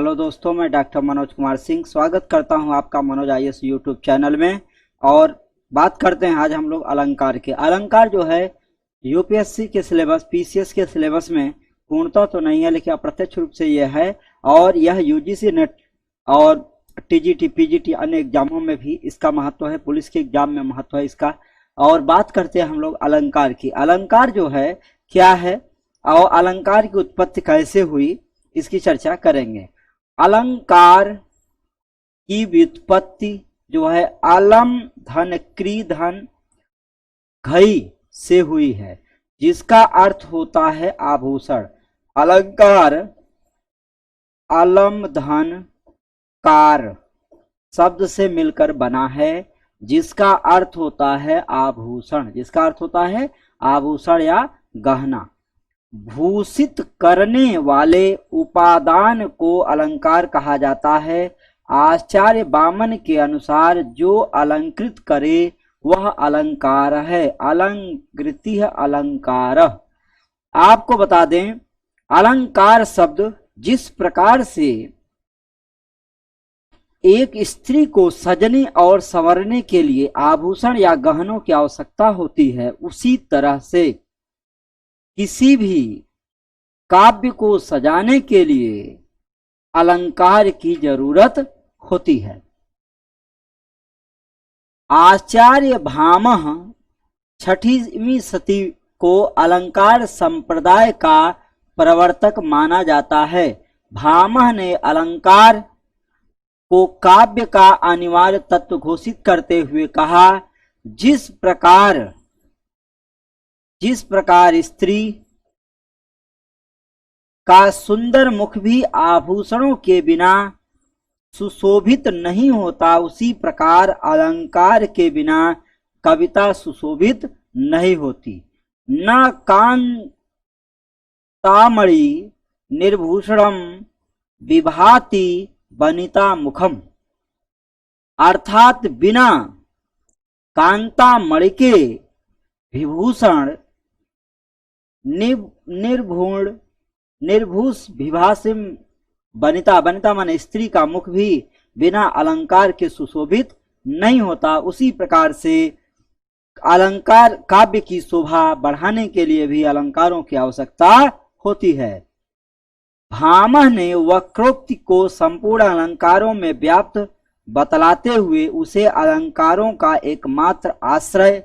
Hello दोस्तों, मैं doctor Manoj Kumar Singh स्वागत करता हूं आपका मनोज आईएएस यूट्यूब चैनल में। और बात करते हैं आज हम लोग अलंकार के। अलंकार जो है यूपीएससी के सिलेबस, पीसीएस के सिलेबस में पूर्णतः तो नहीं है, लेकिन अप्रत्यक्ष रूप से यह है। और यह यूजीसी नेट और टीजीटी, पीजीटी अन्य एग्जामों में भी इसका महत्व है, पुलिस के एग्जाम में महत्व है इसका। और बात करते हैं हम लोग अलंकार की। अलंकार जो है क्या है और अलंकार की उत्पत्ति कैसे हुई, इसकी चर्चा करेंगे। अलंकार की व्युत्पत्ति जो है अलम धन क्री धन घई से हुई है, जिसका अर्थ होता है आभूषण। अलंकार अलम धन कार शब्द से मिलकर बना है, जिसका अर्थ होता है आभूषण, जिसका अर्थ होता है आभूषण या गहना। भूषित करने वाले उपादान को अलंकार कहा जाता है। आचार्य वामन के अनुसार जो अलंकृत करे वह अलंकार है। अलंकृति अलंकार। आपको बता दें, अलंकार शब्द जिस प्रकार से एक स्त्री को सजने और संवरने के लिए आभूषण या गहनों की आवश्यकता होती है, उसी तरह से किसी भी काव्य को सजाने के लिए अलंकार की जरूरत होती है। आचार्य भामह 6वीं शती को अलंकार संप्रदाय का प्रवर्तक माना जाता है। भामह ने अलंकार को काव्य का अनिवार्य तत्व घोषित करते हुए कहा, जिस प्रकार स्त्री का सुंदर मुख भी आभूषणों के बिना सुशोभित नहीं होता, उसी प्रकार अलंकार के बिना कविता सुशोभित नहीं होती। न कांतामणि निर्भूषणम विभाति वनिता मुखम, अर्थात बिना कांतामणि के विभूषण निर्भूष विभासिम वनिता, वनिता माने स्त्री का मुख भी बिना अलंकार के सुशोभित नहीं होता। उसी प्रकार से अलंकार काव्य की शोभा बढ़ाने के लिए भी अलंकारों की आवश्यकता होती है। भामह ने वक्रोक्ति को संपूर्ण अलंकारों में व्याप्त बतलाते हुए उसे अलंकारों का एकमात्र आश्रय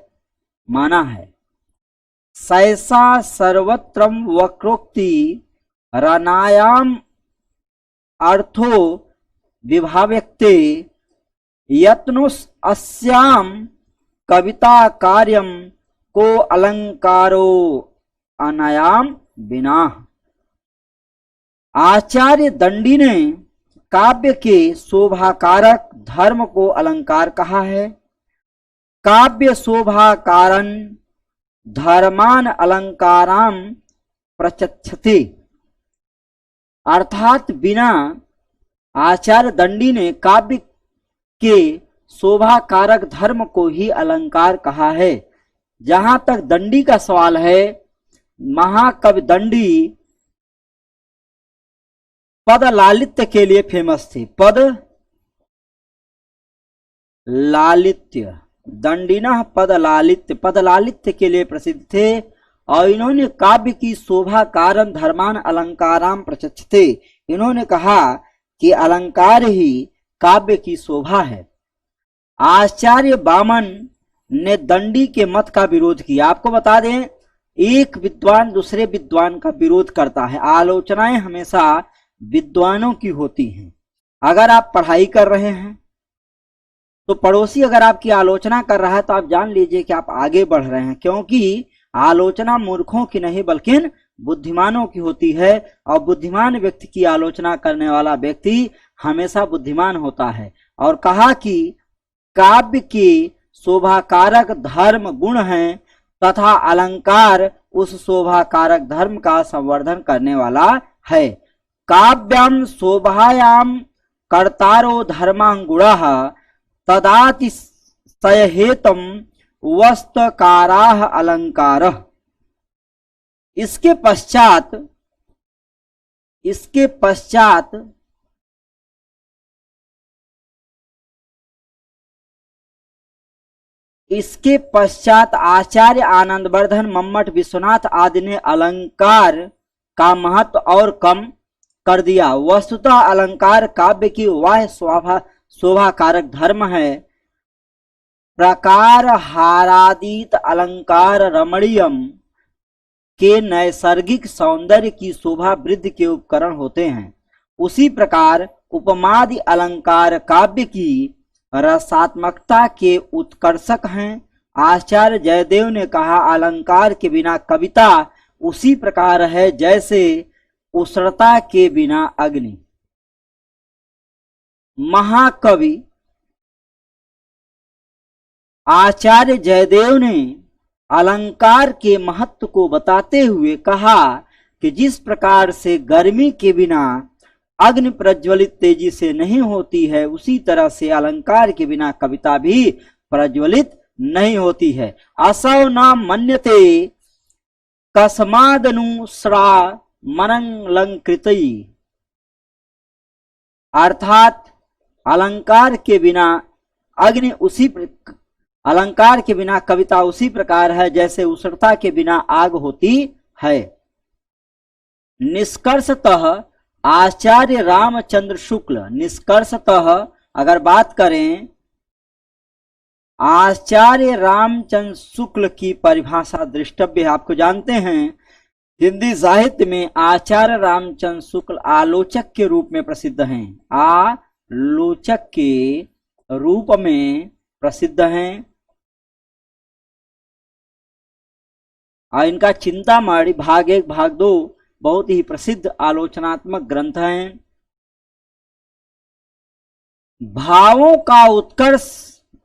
माना है। सैसा सर्वत्रम वक्रोक्ति रनायाम अर्थो विभाव्यक्ते यत्नो अस्याम कविता कार्यम को अलंकारो अनायाम बिना। आचार्य दंडी ने काव्य के शोभाकारक धर्म को अलंकार कहा है। काव्य शोभा कारण धर्मान अलंकाराम प्रचक्षते, अर्थात बिना आचार्य दंडी ने काव्य के शोभा कारक धर्म को ही अलंकार कहा है। जहां तक दंडी का सवाल है, महाकवि दंडी पद लालित्य के लिए फेमस थे। पद लालित्य, दंडिनः पद लालित्य के लिए प्रसिद्ध थे। और इन्होंने काव्य की शोभा कारण धर्मान अलंकाराम प्रचक्षते, इन्होंने कहा कि अलंकार ही काव्य की शोभा है। आचार्य वामन ने दंडी के मत का विरोध किया। आपको बता दें, एक विद्वान दूसरे विद्वान का विरोध करता है। आलोचनाएं हमेशा विद्वानों की होती हैं। अगर आप पढ़ाई कर रहे हैं तो पड़ोसी अगर आपकी आलोचना कर रहा है तो आप जान लीजिए कि आप आगे बढ़ रहे हैं, क्योंकि आलोचना मूर्खों की नहीं बल्कि बुद्धिमानों की होती है। और बुद्धिमान व्यक्ति की आलोचना करने वाला व्यक्ति हमेशा बुद्धिमान होता है। और कहा कि काव्य के शोभाकारक धर्म गुण हैं तथा अलंकार उस शोभाकारक धर्म का संवर्धन करने वाला है। काव्यम शोभायाम कर्तारो धर्मांगुणः तदाति सहेतम वस्त्रकाराः अलंकारः। इसके पश्चात इसके पश्चात आचार्य आनंदवर्धन, मम्मट, विश्वनाथ आदि ने अलंकार का महत्व और कम कर दिया। वस्तुतः अलंकार काव्य की वह शोभा कारक धर्म है। प्रकार हारादित अलंकार रमणीयम के नैसर्गिक सौंदर्य की शोभा वृद्धि के उपकरण होते हैं। उसी प्रकार उपमादि अलंकार काव्य की रसात्मकता के उत्कर्षक हैं। आचार्य जयदेव ने कहा, अलंकार के बिना कविता उसी प्रकार है जैसे उष्णता के बिना अग्नि। महाकवि आचार्य जयदेव ने अलंकार के महत्व को बताते हुए कहा कि जिस प्रकार से गर्मी के बिना अग्नि प्रज्वलित तेजी से नहीं होती है, उसी तरह से अलंकार के बिना कविता भी प्रज्वलित नहीं होती है। असौ न मन्यते कस्मादनुस्रा मनलंकृतई, अर्थात अलंकार के बिना अलंकार के बिना कविता उसी प्रकार है जैसे उष्णता के बिना आग होती है। निष्कर्षतः आचार्य रामचंद्र शुक्ल, निष्कर्षतः अगर बात करें आचार्य रामचंद्र शुक्ल की परिभाषा दृष्टव्य है। आपको जानते हैं हिंदी साहित्य में आचार्य रामचंद्र शुक्ल आलोचक के रूप में प्रसिद्ध हैं, आलोचक के रूप में प्रसिद्ध हैं। और इनका चिंतामणि भाग 1 भाग 2 बहुत ही प्रसिद्ध आलोचनात्मक ग्रंथ हैं। भावों का उत्कर्ष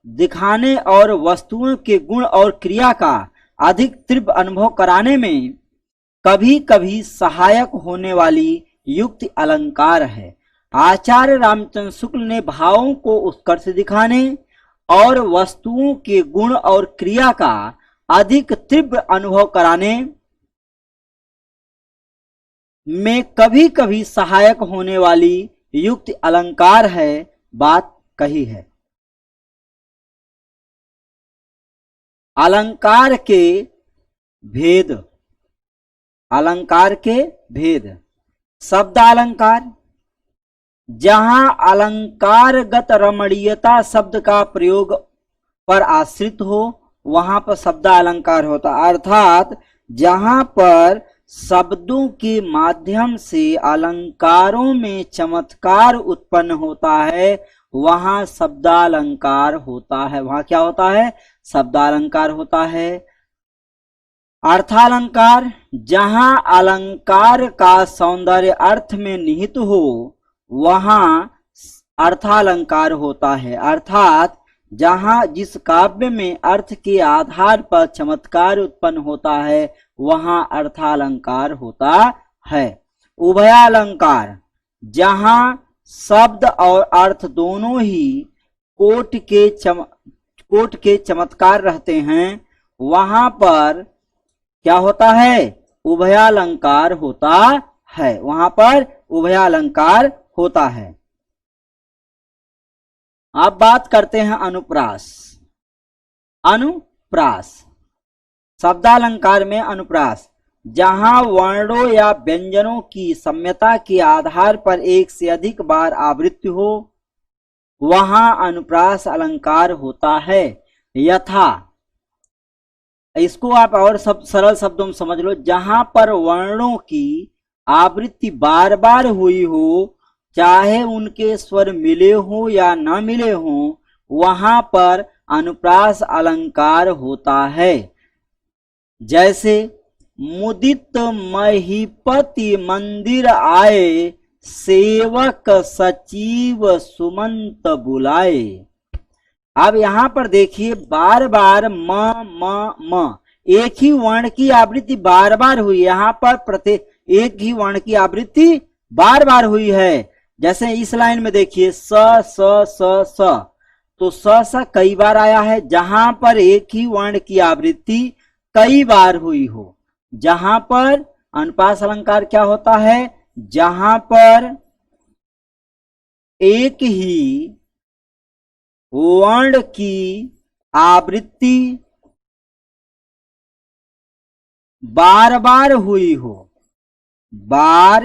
दिखाने और वस्तुओं के गुण और क्रिया का अधिक तीव्र अनुभव कराने में कभी कभी सहायक होने वाली युक्ति अलंकार है। आचार्य रामचंद्र शुक्ल ने भावों को उत्कर्ष दिखाने और वस्तुओं के गुण और क्रिया का अधिक तीव्र अनुभव कराने में कभी कभी सहायक होने वाली युक्ति अलंकार है बात कही है। अलंकार के भेद, अलंकार के भेद। शब्दालंकार, जहां अलंकारगत रमणीयता शब्द का प्रयोग पर आश्रित हो वहां पर शब्दालंकार होता, अर्थात जहां पर शब्दों के माध्यम से अलंकारों में चमत्कार उत्पन्न होता है वहां शब्दालंकार होता है। वहां क्या होता है? शब्दालंकार होता है। अर्थालंकार, जहां अलंकार का सौंदर्य अर्थ में निहित हो वहां अर्थालंकार होता है, अर्थात जहां जिस काव्य में अर्थ के आधार पर चमत्कार उत्पन्न होता है वहां अर्थालंकार होता है। उभयालंकार, जहां शब्द और अर्थ दोनों ही कोट के चमत्कार रहते हैं वहां पर क्या होता है? उभयालंकार होता है, वहां पर उभयालंकार होता है। अब बात करते हैं अनुप्रास। अनुप्रास, शब्दालंकार में अनुप्रास, जहां वर्णों या व्यंजनों की सम्यता के आधार पर एक से अधिक बार आवृत्ति हो वहां अनुप्रास अलंकार होता है। यथा, इसको आप और सब सरल शब्दों में समझ लो, जहां पर वर्णों की आवृत्ति बार बार हुई हो, चाहे उनके स्वर मिले हो या न मिले हो, वहां पर अनुप्रास अलंकार होता है। जैसे मुदित महीपति मंदिर आए, सेवक सचिव सुमंत बुलाए। अब यहां पर देखिए बार बार म एक ही वर्ण की आवृत्ति बार बार हुई, यहां पर प्रत्येक एक ही वर्ण की आवृत्ति बार बार हुई है। जैसे इस लाइन में देखिए स स स स, तो स कई बार आया है, जहां पर एक ही वर्ण की आवृत्ति कई बार हुई हो। जहां पर अनुप्रास अलंकार क्या होता है? जहां पर एक ही वर्ण की आवृत्ति बार बार हुई हो, बार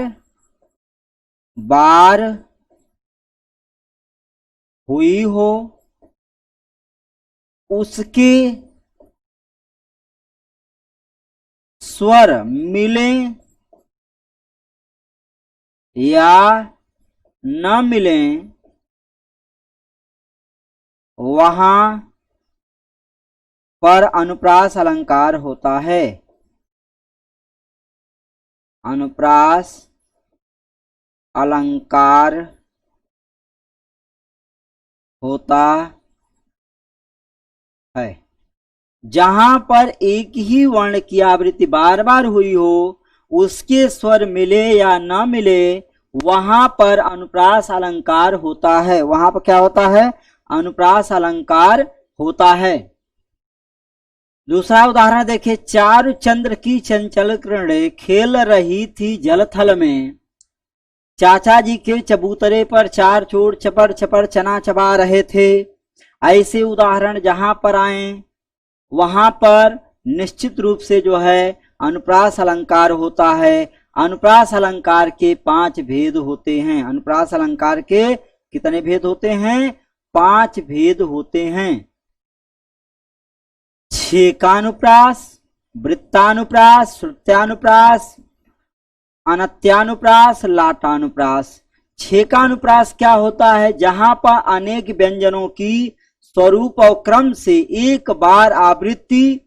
बार हुई हो, उसके स्वर मिले या न मिले, वहां पर अनुप्रास अलंकार होता है। अनुप्रास अलंकार होता है। जहां पर एक ही वर्ण की आवृत्ति बार बार हुई हो, उसके स्वर मिले या न मिले, वहां पर अनुप्रास अलंकार होता है। वहां पर क्या होता है? अनुप्रास अलंकार होता है। दूसरा उदाहरण देखिए, चारु चंद्र की चंचल किरणें खेल रही थी जलथल में, चाचा जी के चबूतरे पर चार चोर चपर चपर चना चबा रहे थे। ऐसे उदाहरण जहां पर आए वहां पर निश्चित रूप से जो है अनुप्रास अलंकार होता है। अनुप्रास अलंकार के 5 भेद होते हैं। अनुप्रास अलंकार के कितने भेद होते हैं? 5 भेद होते हैं। छेकानुप्रास, वृत्तानुप्रास, श्रुत्यानुप्रास, अनत्यानुप्रास, लाटानुप्रास। छेकानुप्रास क्या होता है? जहां पर अनेक व्यंजनों की स्वरूप और क्रम से एक बार आवृत्ति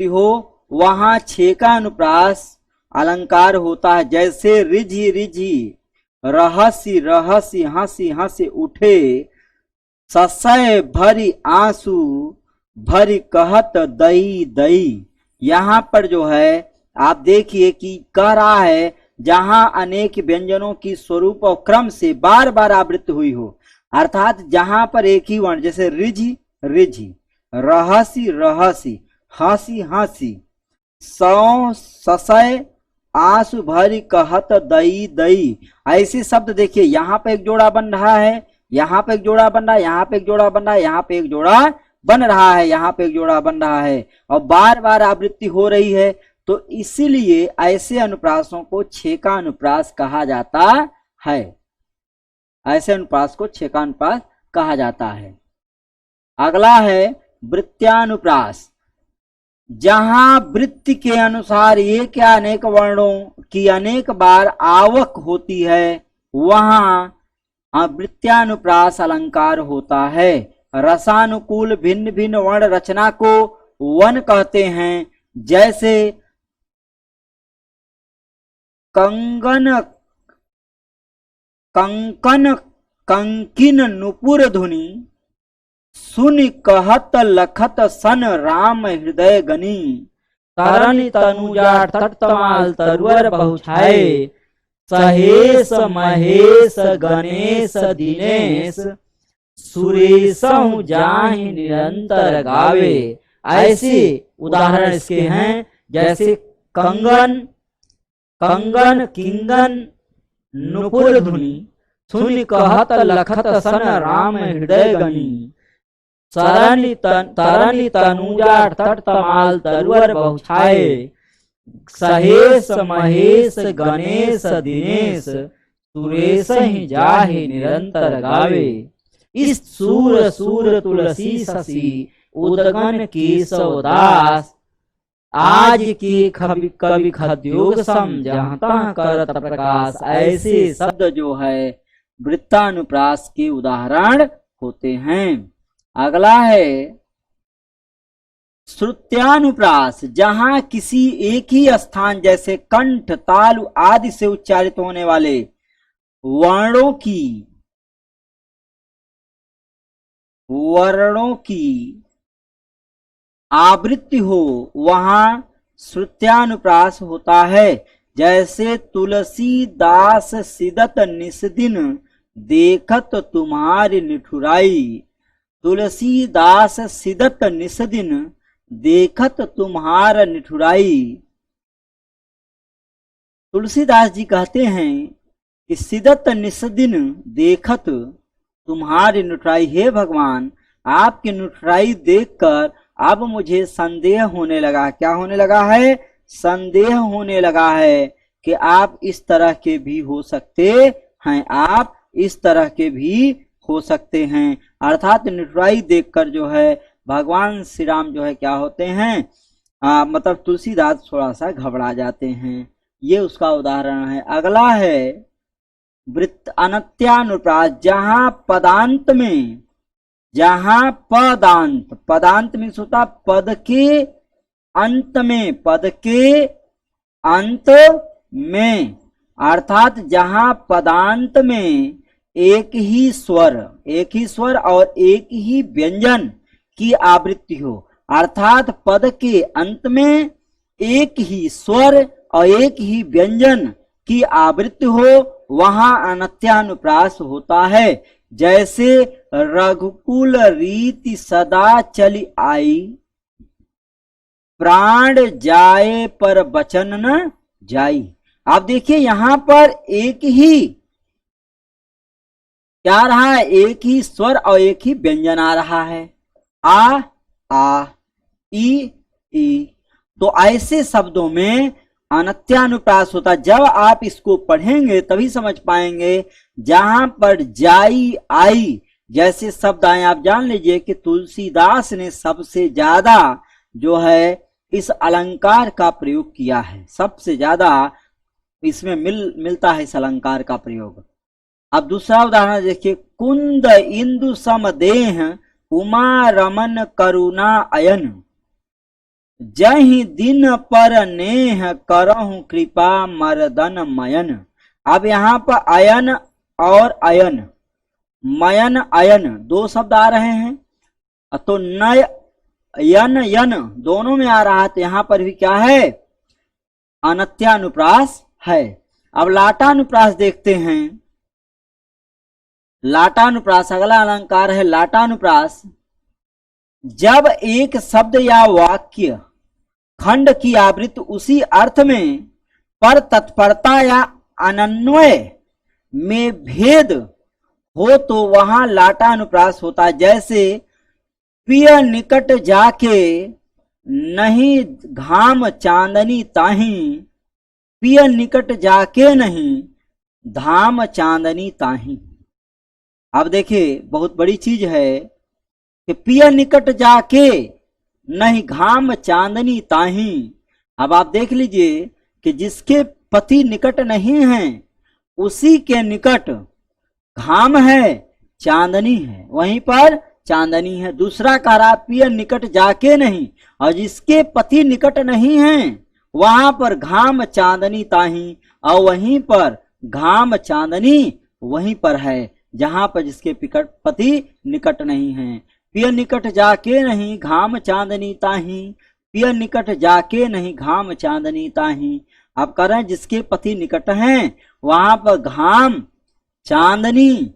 हो, वहां छेकानुप्रास अलंकार होता है। जैसे रिझी रिझी, रहसी रहसी, हंसी हंसी उठे, ससय भरी आंसू, भरी कहत दई दई। यहां पर जो है आप देखिए कि कह रहा है जहां अनेक व्यंजनों की स्वरूप और क्रम से बार बार आवृत्ति हुई हो, अर्थात जहां पर एक ही वर्ण, जैसे रिझी रिझी, रहसी रहसी, हंसी हंसी, सौ ससय, आंसू भरी कहत दई दई। ऐसे शब्द देखिए, यहाँ पे एक जोड़ा बन रहा है, यहाँ पे एक जोड़ा बन रहा है, यहाँ पे एक जोड़ा बन रहा है, यहाँ पे एक जोड़ा बन रहा है, यहाँ पे एक जोड़ा बन रहा है, और बार बार आवृत्ति हो रही है। तो इसीलिए ऐसे अनुप्रासों को छेकानुप्रास कहा जाता है। ऐसे अनुप्रास को छेकानुप्रास कहा जाता है। अगला है वृत्त्यानुप्रास। जहां वृत्ति के अनुसार एक या अनेक वर्णों की अनेक बार आवक होती है, वहां वृत्त्यानुप्रास अलंकार होता है। रसानुकूल भिन्न भिन्न वर्ण रचना को वन कहते हैं। जैसे कंगन, कंकन, कंकिन, नुपुर धुनि, सुनि कहत लखत सन राम हृदय गनी। तरनि तनुजा तटतमाल तरुवर बहुछाए, सहेश महेश गणेश दिनेश, सुरेशहु जाहि निरंतर गावे। ऐसे उदाहरण इसके हैं। जैसे कंगन, कंगन, किंगन, नुपुर धुनि, सुनि कहत लखत सन राम हृदय गनी। तरनि तनुजा तटतमाल तरुवर बहुछाए, सहेश महेश गणेश दिनेश, सुरेशहि जाहि निरंतर गावे। इस सूर सूर तुलसी शशि, उदगन केशव दास, आज की कवि खद्योग समझता करत प्रकाश। ऐसे शब्द जो है वृत्तानुप्रास के उदाहरण होते हैं। अगला है श्रुत्यानुप्रास। जहां किसी एक ही स्थान, जैसे कंठ, तालु आदि से उच्चारित होने वाले वर्णों की आवृत्ति हो, वहां श्रुत्यानुप्रास होता है। जैसे तुलसीदास सिदत निस्दिन, देखत तुम्हारी निठुराई। तुलसीदास सिदत निस्दिन, देखत तुम्हार निठुराई। तुलसीदास जी कहते हैं कि सिदत निस्दिन देखत तुम्हारी नुट्राई, हे भगवान आपकी नुट्राई देखकर अब मुझे संदेह होने लगा। क्या होने लगा है? संदेह होने लगा है कि आप इस तरह के भी हो सकते हैं, आप इस तरह के भी हो सकते हैं। अर्थात नुट्राई देखकर जो है भगवान श्री राम जो है क्या होते हैं, मतलब तुलसीदास थोड़ा सा घबरा जाते हैं। ये उसका उदाहरण है। अगला है वृत्त अनत्यानुप्रास, जहां पदांत में, जहां पदांत, पदांत में होता पद के अंत में, पद के अंत में, अर्थात जहां पदांत में एक ही स्वर और एक ही व्यंजन की आवृत्ति हो, अर्थात पद के अंत में एक ही स्वर और एक ही व्यंजन की आवृत्ति हो, वहां अनत्यानुप्रास होता है। जैसे रघुकुल रीति सदा चली आई, प्राण जाए पर बचन न जाई। आप देखिए यहां पर एक ही क्या रहा है, एक ही स्वर और एक ही व्यंजन आ रहा है, आ ई। तो ऐसे शब्दों में अनत्यानुप्रास होता। जब आप इसको पढ़ेंगे तभी समझ पाएंगे। जहां पर जाई आई जैसे शब्द आए, आप जान लीजिए कि तुलसीदास ने सबसे ज्यादा जो है इस अलंकार का प्रयोग किया है, सबसे ज्यादा इसमें मिलता है इस अलंकार का प्रयोग। अब दूसरा उदाहरण देखिए, कुंद इंदु समदेह उमा रमन करुणा अयन, जहि दिन पर नेह करहु कृपा मर्दन मयन। अब यहाँ पर अयन और अयन, मयन अयन दो शब्द आ रहे हैं, तो नय यन यन दोनों में आ रहा है, तो यहाँ पर भी क्या है, अनत्यानुप्रास है। अब लाटानुप्रास देखते हैं। लाटानुप्रास अगला अलंकार है लाटानुप्रास। जब एक शब्द या वाक्य खंड की आवृत्ति उसी अर्थ में पर तत्परता या अन्वय में भेद हो तो वहां लाटानुप्रास होता है। जैसे पिय निकट जाके नहीं घाम चांदनी ताही, पिय निकट जाके नहीं धाम चांदनी ताही। अब देखिए बहुत बड़ी चीज है कि पिय निकट जाके नहीं घाम चांदनी ताही। अब आप देख लीजिए कि जिसके पति निकट नहीं है उसी के निकट घाम है, चांदनी है, वहीं पर चांदनी है। दूसरा कह रहा पिय निकट जाके नहीं, और जिसके पति निकट नहीं है वहां पर घाम चांदनी ताही, और वहीं पर घाम चांदनी वहीं पर है जहां पर जिसके पति निकट नहीं है। पिय निकट जाके नहीं घाम चांदनी ताही, पिय निकट जाके नहीं घाम चांदनी ताही। आप कह रहे हैं जिसके पति निकट हैं वहां पर घाम चांदनी,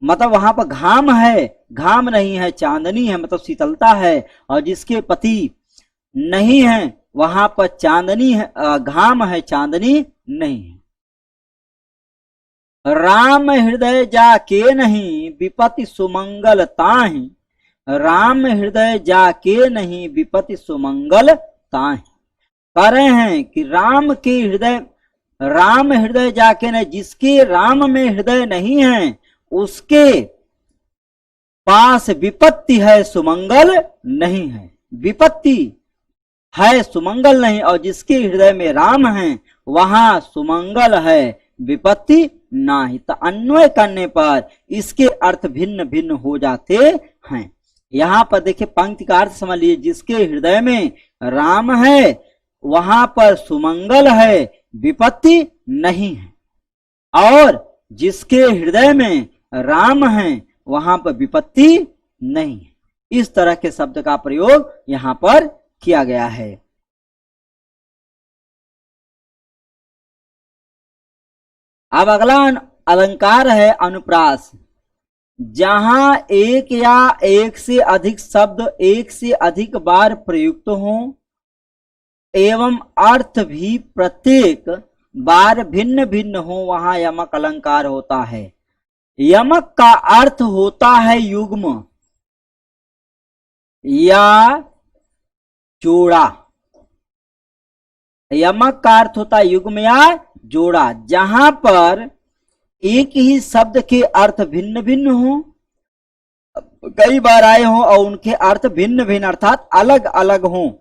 मतलब वहां पर घाम है, घाम नहीं है, चांदनी है, मतलब शीतलता है। और जिसके पति नहीं है वहां पर चांदनी है, घाम है, चांदनी नहीं है। राम हृदय जाके नहीं विपत्ति सुमंगल ताहि, राम हृदय जाके नहीं विपत्ति सुमंगल ताहि। कह रहे हैं कि राम के हृदय, राम हृदय जाके नहीं, जिसके राम में हृदय नहीं है उसके पास विपत्ति है, सुमंगल नहीं है। विपत्ति है, सुमंगल नहीं, और जिसके हृदय में राम है वहां सुमंगल है, विपत्ति नहीं। तो अन्वय करने पर इसके अर्थ भिन्न भिन्न हो जाते हैं। यहां पर देखिए पंक्ति का अर्थ समझ लीजिए, जिसके हृदय में राम है वहां पर सुमंगल है, विपत्ति नहीं है, और जिसके हृदय में राम है वहां पर विपत्ति नहीं है। इस तरह के शब्द का प्रयोग यहां पर किया गया है। अब अगला अलंकार है अनुप्रास। जहां एक या एक से अधिक शब्द एक से अधिक बार प्रयुक्त हो एवं अर्थ भी प्रत्येक बार भिन्न भिन्न हो वहां यमक अलंकार होता है। यमक का अर्थ होता है युग्म या जोड़ा। यमक का अर्थ होता है युग्म या जोड़ा, जहां पर एक ही शब्द के अर्थ भिन्न भिन्न हो, कई बार आए हों और उनके अर्थ भिन्न भिन्न अर्थात अलग अलग हों,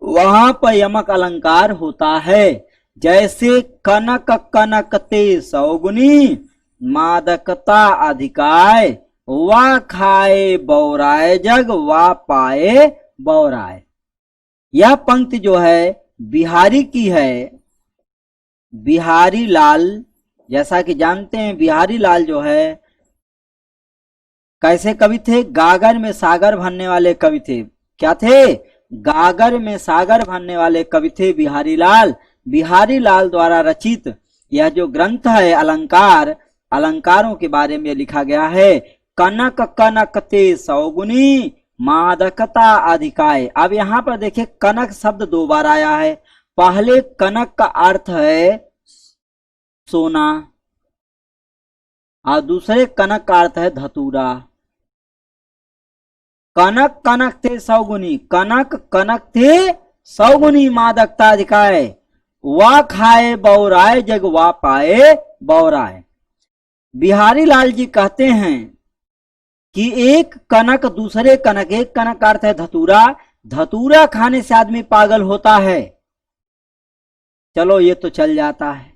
वहां पर यमक अलंकार होता है। जैसे कनक कनकते सौगुनी, मादकता अधिकाय, वा खाए बौराए जग, वा पाए बौराए। यह पंक्ति जो है बिहारी की है। बिहारी लाल, जैसा कि जानते हैं बिहारी लाल जो है कैसे कवि थे? गागर में सागर भरने वाले कवि थे। क्या थे? गागर में सागर भरने वाले कवि थे बिहारी लाल। बिहारी लाल द्वारा रचित यह जो ग्रंथ है अलंकार, अलंकारों के बारे में लिखा गया है। कनक कनकते सौगुनी, मादकता अधिकाय। अब यहाँ पर देखिए कनक शब्द दो बार आया है। पहले कनक का अर्थ है सोना और दूसरे कनक का अर्थ है धतूरा। कनक कनक थे सौगुनी, कनक कनक थे सौगुनी, मादकता अधिकाय, वा खाए बौराए जग, वा पाए बौराए। बिहारी लाल जी कहते हैं कि एक कनक दूसरे कनक, एक कनक का अर्थ है धतूरा, धतूरा खाने से आदमी पागल होता है। चलो ये तो चल जाता है,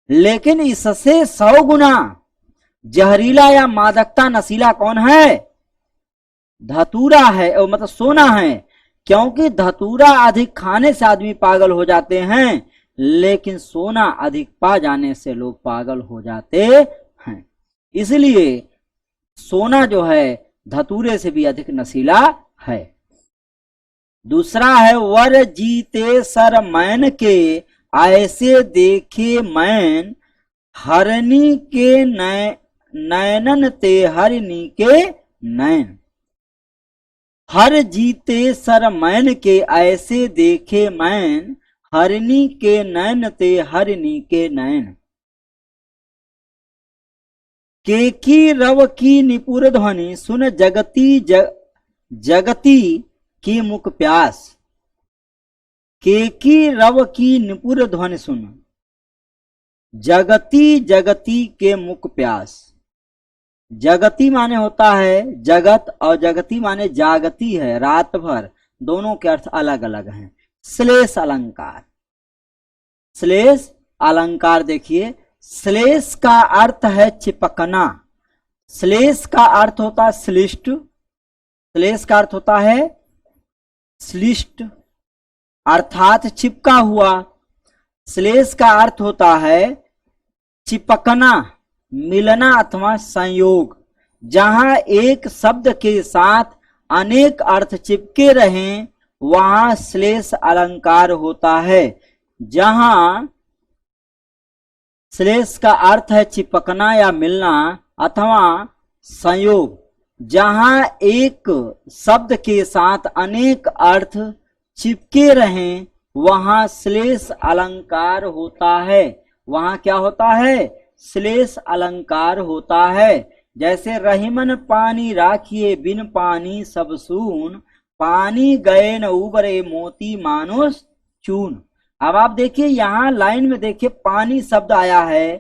लेकिन इससे 100 गुना जहरीला या मादकता नशीला कौन है? धतूरा है, मतलब सोना है। क्योंकि धतूरा अधिक खाने से आदमी पागल हो जाते हैं, लेकिन सोना अधिक पा जाने से लोग पागल हो जाते हैं। इसलिए सोना जो है धतूरे से भी अधिक नशीला है। दूसरा है वर जीते सर मैन के, ऐसे देखे मैन, हरनी के नैनन ते हरनी के नैन। हर जीते सर मैन के, ऐसे देखे मैन, हरनी के नैन ते हरनी के नैन। केकी रव की निपुर ध्वनि, सुन जगती जगती की मुख प्यास। केकी रव की निपुर ध्वनि सुन, जगती जगती के मुख प्यास। जगती माने होता है जगत और जगती माने जागती है, रात भर। दोनों के अर्थ अलग अलग हैं। श्लेष अलंकार, श्लेष अलंकार देखिए, श्लेष का अर्थ है चिपकना। श्लेष का अर्थ होता है श्लिष्ट, श्लेष का अर्थ होता है श्लिष्ट अर्थात चिपका हुआ। श्लेष का अर्थ होता है चिपकना, मिलना अथवा संयोग। जहां एक शब्द के साथ अनेक अर्थ चिपके रहें वहां श्लेष अलंकार होता है। जहां श्लेष का अर्थ है चिपकना या मिलना अथवा संयोग, जहां एक शब्द के साथ अनेक अर्थ चिपके रहें वहां श्लेष अलंकार होता है। वहां क्या होता है? श्लेष अलंकार होता है। जैसे रहीमन पानी राखिए, बिन पानी सब सून, पानी गए न उबरे मोती मानुष चून। अब आप देखिए यहाँ लाइन में देखिए पानी शब्द आया है।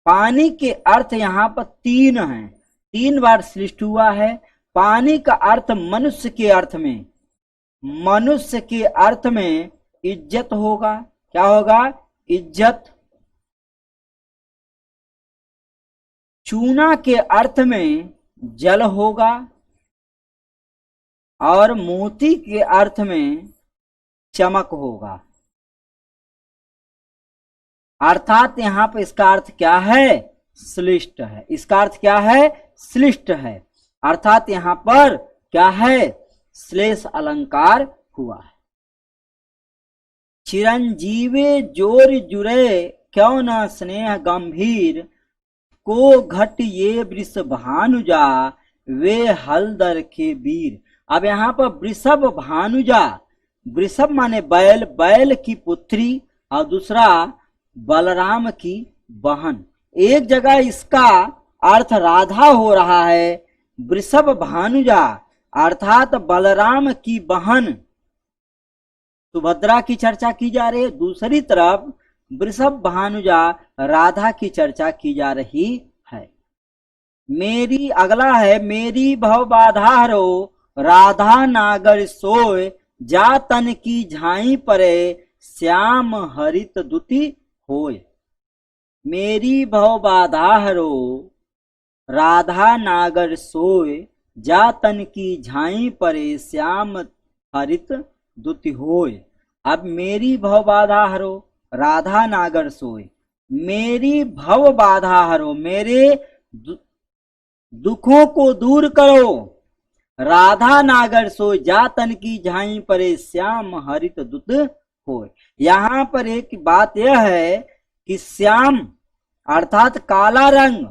पानी के अर्थ यहाँ पर 3 हैं, 3 बार श्लिष्ट हुआ है। पानी का अर्थ मनुष्य के अर्थ में, मनुष्य के अर्थ में इज्जत होगा। क्या होगा? इज्जत। चूना के अर्थ में जल होगा और मोती के अर्थ में चमक होगा। अर्थात यहां पर इसका अर्थ क्या है? श्लिष्ट है। इसका अर्थ क्या है? श्लिष्ट है। अर्थात यहां पर क्या है? श्लेष अलंकार हुआ है। चिरंजीवे जोर जुरे, क्यों न स्नेह गंभीर, को घट ये वृष भानुजा, वे हलदर के वीर। अब यहाँ पर वृषभ भानुजा, वृषभ माने बैल, बैल की पुत्री और दूसरा बलराम की बहन। एक जगह इसका अर्थ राधा हो रहा है। वृषभ भानुजा अर्थात बलराम की बहन सुभद्रा की चर्चा की जा रही है। दूसरी तरफ वृषभ भानुजा राधा की चर्चा की जा रही है। मेरी अगला है मेरी भव बाधा हरो राधा नागर सोय जा तन की झाई परे श्याम हरित दुति होय। मेरी भव बाधा हरो राधा नागर सोय जा तन की झाई परे श्याम हरित दुति होय। अब मेरी भव बाधा हरो राधा नागर सोय, मेरी भव बाधा हरो मेरे दुखों को दूर करो। राधा नागर सोय जा तन की झाई परे श्याम हरित दुत होय। यहाँ पर एक बात यह है कि श्याम अर्थात काला रंग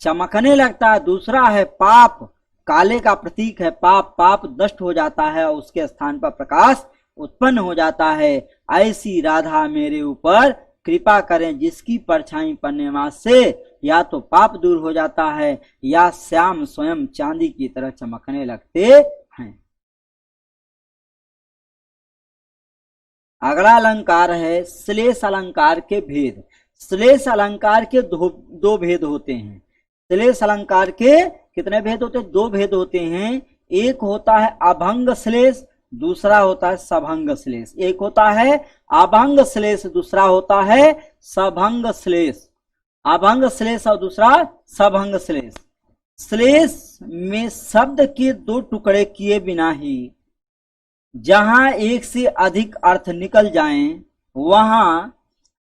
चमकने लगता है। दूसरा है पाप, काले का प्रतीक है पाप, पाप नष्ट हो जाता है और उसके स्थान पर प्रकाश उत्पन्न हो जाता है। ऐसी राधा मेरे ऊपर कृपा करें जिसकी परछाई पड़ने मात्र से या तो पाप दूर हो जाता है या श्याम स्वयं चांदी की तरह चमकने लगते हैं। अगला अलंकार है श्लेष अलंकार के भेद। श्लेष अलंकार के दो भेद होते हैं। श्लेष अलंकार के कितने भेद होते हैं? दो भेद होते हैं। एक होता है अभंग श्लेष, दूसरा होता है सभंग श्लेष। एक होता है अभंग श्लेष, दूसरा होता है सभंग श्लेष। अभंग श्लेष और दूसरा सभंग श्लेष। श्लेष में शब्द के दो टुकड़े किए बिना ही जहां एक से अधिक अर्थ निकल जाएं वहां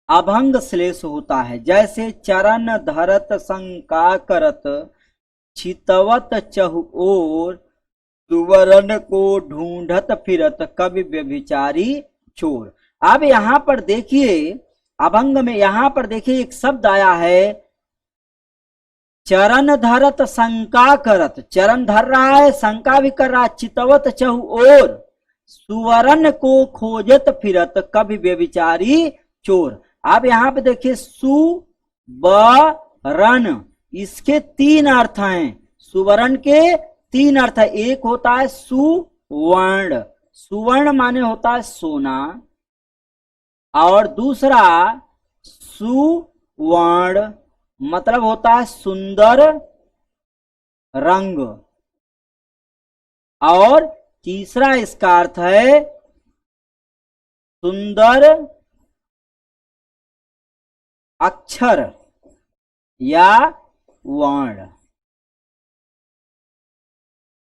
अभंग श्लेष होता है। जैसे चरण धरत शंका करत छितवत चहुओर सुवर्ण को ढूंढत फिरत कवि व्यभिचारी चोर। अब यहाँ पर देखिए अभंग में यहाँ पर देखिए एक शब्द आया है चरण धरत शंका करत, चरण धर रहा है शंका भी कर रहा है। चितवत चहुओर सुवर्ण को खोजत फिरत कवि व्यभिचारी चोर। अब यहाँ पे देखिए सुवर्ण इसके तीन अर्थ हैं। सुवर्ण के तीन अर्थ है। एक होता है सुवर्ण, सुवर्ण माने होता है सोना, और दूसरा सुवर्ण मतलब होता है सुंदर रंग, और तीसरा इसका अर्थ है सुंदर अक्षर या वर्ण।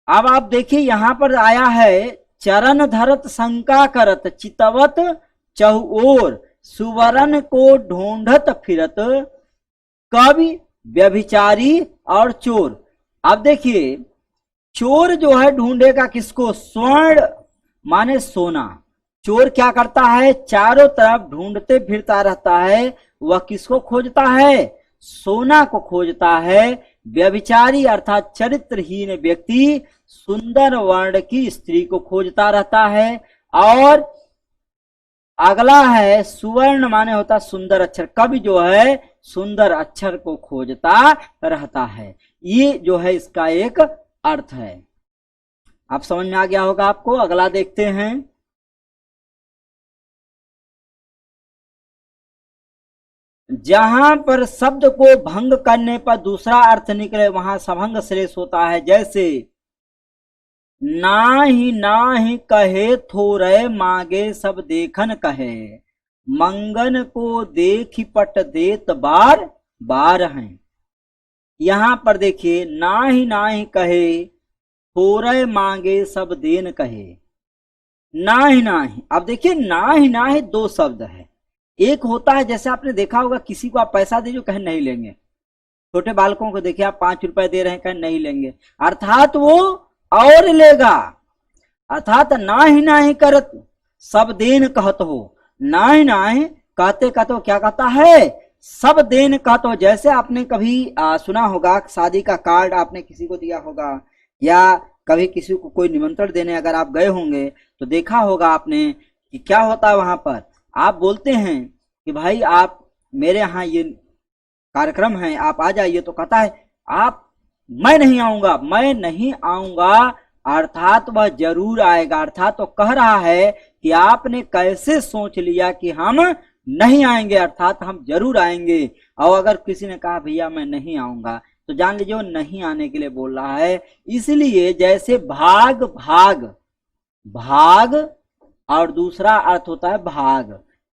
अब आप देखिए यहां पर आया है चरण धरत शंका करत चितवत चहुओर सुवर्ण को ढूंढत फिरत कवि व्यभिचारी और चोर। अब देखिए चोर जो है ढूंढेगा किसको? स्वर्ण माने सोना। चोर क्या करता है? चारों तरफ ढूंढते फिरता रहता है। वह किसको खोजता है? सोना को खोजता है। व्यभिचारी अर्थात चरित्रहीन व्यक्ति सुंदर वर्ण की स्त्री को खोजता रहता है। और अगला है सुवर्ण माने होता सुंदर अक्षर। कवि जो है सुंदर अक्षर को खोजता रहता है। ये जो है इसका एक अर्थ है। आप समझ में आ गया होगा आपको। अगला देखते हैं। जहां पर शब्द को भंग करने पर दूसरा अर्थ निकले वहां सभंग श्लेष होता है। जैसे नाही कहे थोरे मांगे सब देखन कहे मंगन को देखी पट देत बार बार हैं। यहां पर देखिए नाही कहे थोरे मांगे सब देन कहे। नाही अब देखिए नाही दो शब्द है। एक होता है जैसे आपने देखा होगा किसी को आप पैसा दे जो कहे नहीं लेंगे। छोटे बालकों को देखिए आप 5 रुपए दे रहे हैं कहे नहीं लेंगे, अर्थात वो और लेगा। अर्थात नाही करत सब देन कहत हो। नाही कहते कहते क्या कहता है? सब देन कहते हो। जैसे आपने कभी सुना होगा शादी का कार्ड आपने किसी को दिया होगा, या कभी किसी को कोई निमंत्रण देने अगर आप गए होंगे तो देखा होगा आपने कि क्या होता है वहां पर। आप बोलते हैं कि भाई आप मेरे यहाँ ये कार्यक्रम है आप आ जाइए, तो कहता है मैं नहीं आऊंगा, मैं नहीं आऊंगा अर्थात वह जरूर आएगा। अर्थात तो कह रहा है कि आपने कैसे सोच लिया कि हम नहीं आएंगे, अर्थात हम जरूर आएंगे। और अगर किसी ने कहा भैया मैं नहीं आऊंगा, तो जान लीजिए वो नहीं आने के लिए बोल रहा है। इसलिए जैसे भाग भाग, भाग और दूसरा अर्थ होता है भाग,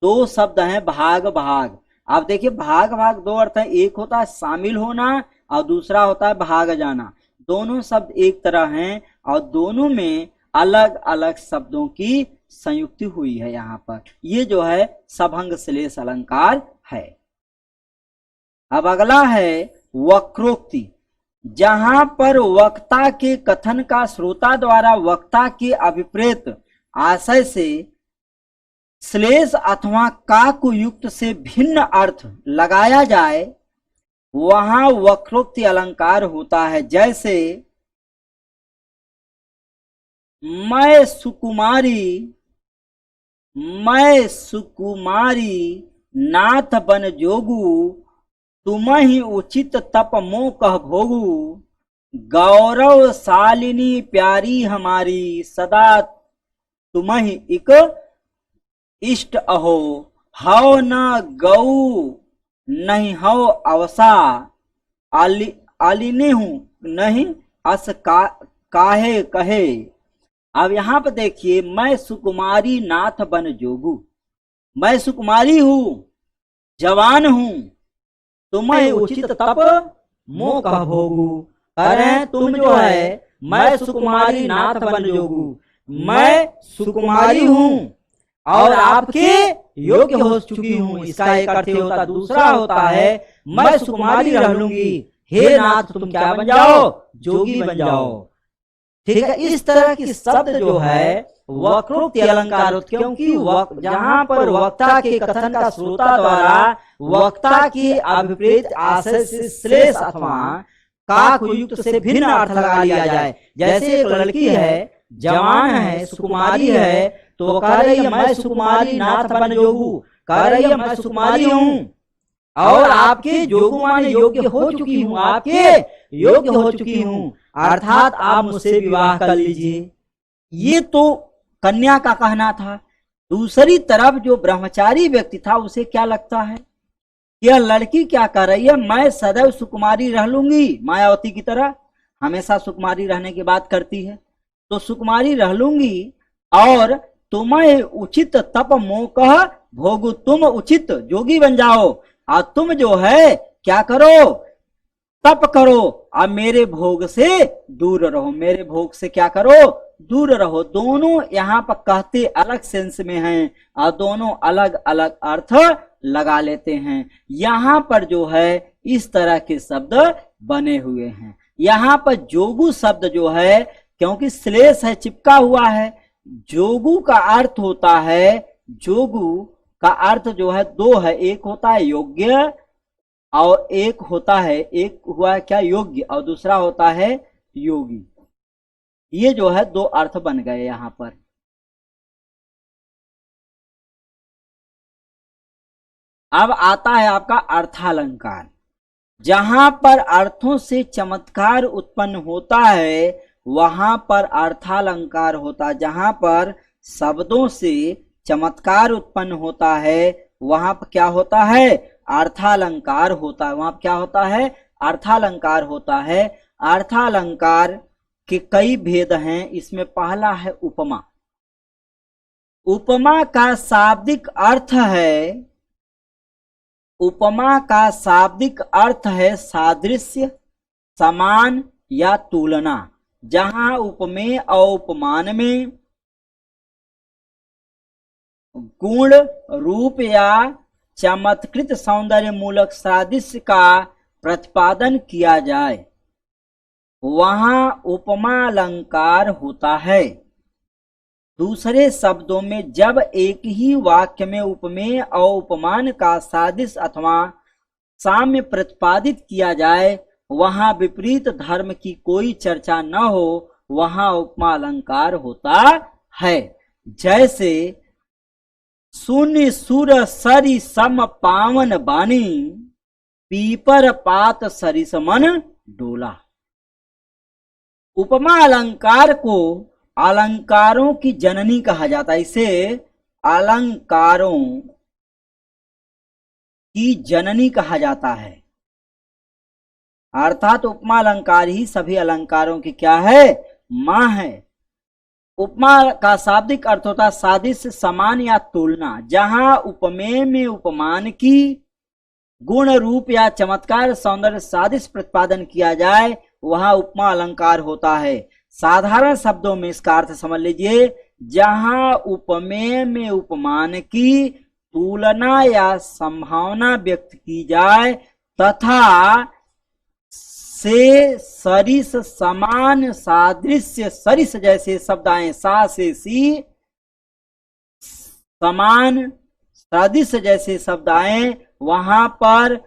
दो शब्द हैं भाग भाग। आप देखिए भाग भाग दो अर्थ है, एक होता है शामिल होना और दूसरा होता है भाग जाना। दोनों शब्द एक तरह हैं और दोनों में अलग अलग शब्दों की संयुक्ति हुई है। यहाँ पर ये जो है सभंग श्लेष अलंकार है। अब अगला है वक्रोक्ति, जहां पर वक्ता के कथन का श्रोता द्वारा वक्ता के अभिप्रेत आशय से श्लेष अथवा काक युक्त से भिन्न अर्थ लगाया जाए, वहां वक्रोक्ति अलंकार होता है। जैसे मैं सुकुमारी नाथ बन जोगू, तुम ही उचित तप मोह कह भोगू, गौरव शालिनी प्यारी हमारी, सदा तुम ही इक इष्ट अहो, हव न गऊ नहीं हव अवसा, आलिने हूं नहीं अस काहे कहे। अब यहाँ पर देखिए, मैं सुकुमारी नाथ बन जोगू, मैं सुकुमारी हूं, जवान हूं, तुम्हें उचित तप मोह कह भोगू। कह रहे हैं तुम जो है मैं सुकुमारी नाथ बन जोगू, मैं सुकुमारी हूं और आपके योग्य हो चुकी हूं। इसका एक अर्थ होता, दूसरा होता है मैं सुकुमारी रह लूंगी, हे नाथ तुम क्या बन जाओ, जोगी बन जाओ। ठीक है, इस तरह की शब्द जो है वक्रोक्ति अलंकार, क्योंकि जहां पर वक्ता के कथन का श्रोता द्वारा वक्ता के अभिप्रेत आशय से श्लेष अथवा काक युक्त से भिन्न अर्थ लगा लिया जाए। जैसे एक लड़की है, जवान है, सुकुमारी है, तो कह रही है मैं सुकुमारी नाथ बन जोगू, कह रही है मैं सुकुमारी हूं और आपके जोगू माने योग्य हो चुकी हूं, आपके योग्य हो चुकी हूं, अर्थात आप मुझसे विवाह कर लीजिए। ये तो कन्या का कहना था। दूसरी तरफ जो ब्रह्मचारी व्यक्ति था उसे क्या लगता है, यह लड़की क्या कर रही है, मैं सदैव सुकुमारी रह लूंगी, मायावती की तरह हमेशा सुकुमारी रहने की बात करती है, तो सुकुमारी रह लूंगी और तुम्हें उचित तप मोह कह भोगु, तुम उचित जोगी बन जाओ और तुम जो है क्या करो, तप करो और मेरे भोग से दूर रहो, मेरे भोग से क्या करो, दूर रहो। दोनों यहाँ पर कहते अलग सेंस में हैं और दोनों अलग अलग अर्थ लगा लेते हैं। यहाँ पर जो है इस तरह के शब्द बने हुए हैं। यहाँ पर जोगू शब्द जो है, क्योंकि श्लेष है, चिपका हुआ है, जोगू का अर्थ होता है, जोगू का अर्थ जो है दो है, एक होता है योग्य और एक होता है, एक हुआ क्या योग्य और दूसरा होता है योगी। ये जो है दो अर्थ बन गए यहां पर। अब आता है आपका अर्थालंकार, जहां पर अर्थों से चमत्कार उत्पन्न होता है वहां पर अर्थालंकार होता है। जहां पर शब्दों से चमत्कार उत्पन्न होता है वहां पर क्या होता है, अर्थालंकार होता है। वहां पर क्या होता है, अर्थालंकार होता है। अर्थालंकार के कई भेद हैं। इसमें पहला है उपमा। उपमा का शाब्दिक अर्थ है, उपमा का शाब्दिक अर्थ है सादृश्य, समान या तुलना। जहां उपमेय और उपमान में गुण, रूप या चमत्कृत सौंदर्य मूलक सादृश्य का प्रतिपादन किया जाए वहां उपमा अलंकार होता है। दूसरे शब्दों में जब एक ही वाक्य में उपमेय और उपमान का सादृश्य अथवा साम्य प्रतिपादित किया जाए वहां विपरीत धर्म की कोई चर्चा न हो वहां उपमा अलंकार होता है। जैसे शून्य सुर सरि सम पावन बानी, पीपर पात सरिस मन डोला। उपमा अलंकार को अलंकारों की जननी कहा जाता है, इसे अलंकारों की जननी कहा जाता है। अर्थात उपमा अलंकार ही सभी अलंकारों की क्या है, मां है। उपमा का शाब्दिक अर्थ होता है सादृश्य, समान या तुलना। जहां उपमेय में उपमान की गुण रूप या चमत्कार सौंदर्य सादृश्य प्रतिपादन किया जाए वहां उपमा अलंकार होता है। साधारण शब्दों में इसका अर्थ समझ लीजिए, जहां उपमेय में उपमान की तुलना या संभावना व्यक्त की जाए तथा से सरिस समान सादृश्य, सरिस जैसे शब्द आए, सा से सी, समान सदृश जैसे शब्द आए, वहां पर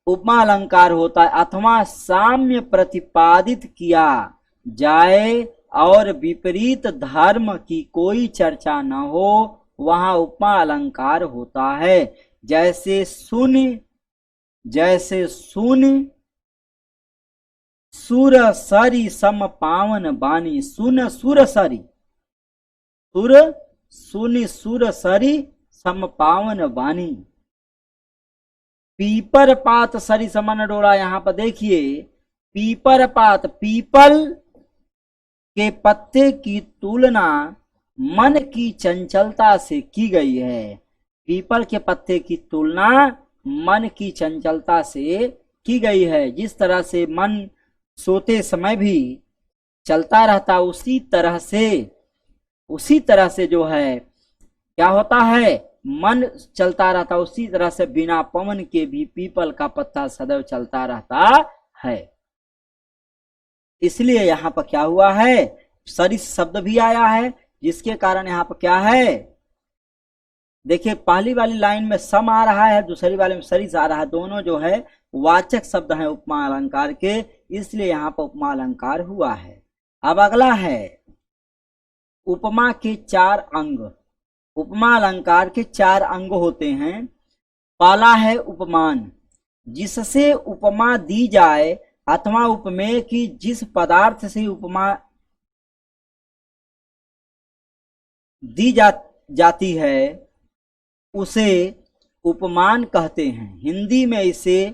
उपमा अलंकार होता है। अथवा साम्य प्रतिपादित किया जाए और विपरीत धर्म की कोई चर्चा न हो वहां उपमा अलंकार होता है। जैसे सुन सुर सरी सम पावन बानी, सुन सुर सरी, सुर सरी सम पावन बानी। पीपर पात सरी समन डोला, यहां पर देखिए पीपर पात, पीपल के पत्ते की तुलना मन की चंचलता से की गई है। पीपल के पत्ते की तुलना मन की चंचलता से की गई है। जिस तरह से मन सोते समय भी चलता रहता, उसी तरह से जो है क्या होता है, मन चलता रहता, उसी तरह से बिना पवन के भी पीपल का पत्ता सदैव चलता रहता है। इसलिए यहाँ पर क्या हुआ है, सरिस शब्द भी आया है, जिसके कारण यहाँ पर क्या है, देखिए पहली वाली लाइन में सम आ रहा है, दूसरी वाली में सरिस आ रहा है। दोनों जो है वाचक शब्द हैं उपमा अलंकार के, इसलिए यहाँ पर उपमा अलंकार हुआ है। अब अगला है उपमा के 4 अंग। उपमा अलंकार के 4 अंग होते हैं। पहला है उपमान, जिससे उपमा दी जाए अथवा उपमेय की जिस पदार्थ से उपमा दी जाती है उसे उपमान कहते हैं। हिंदी में इसे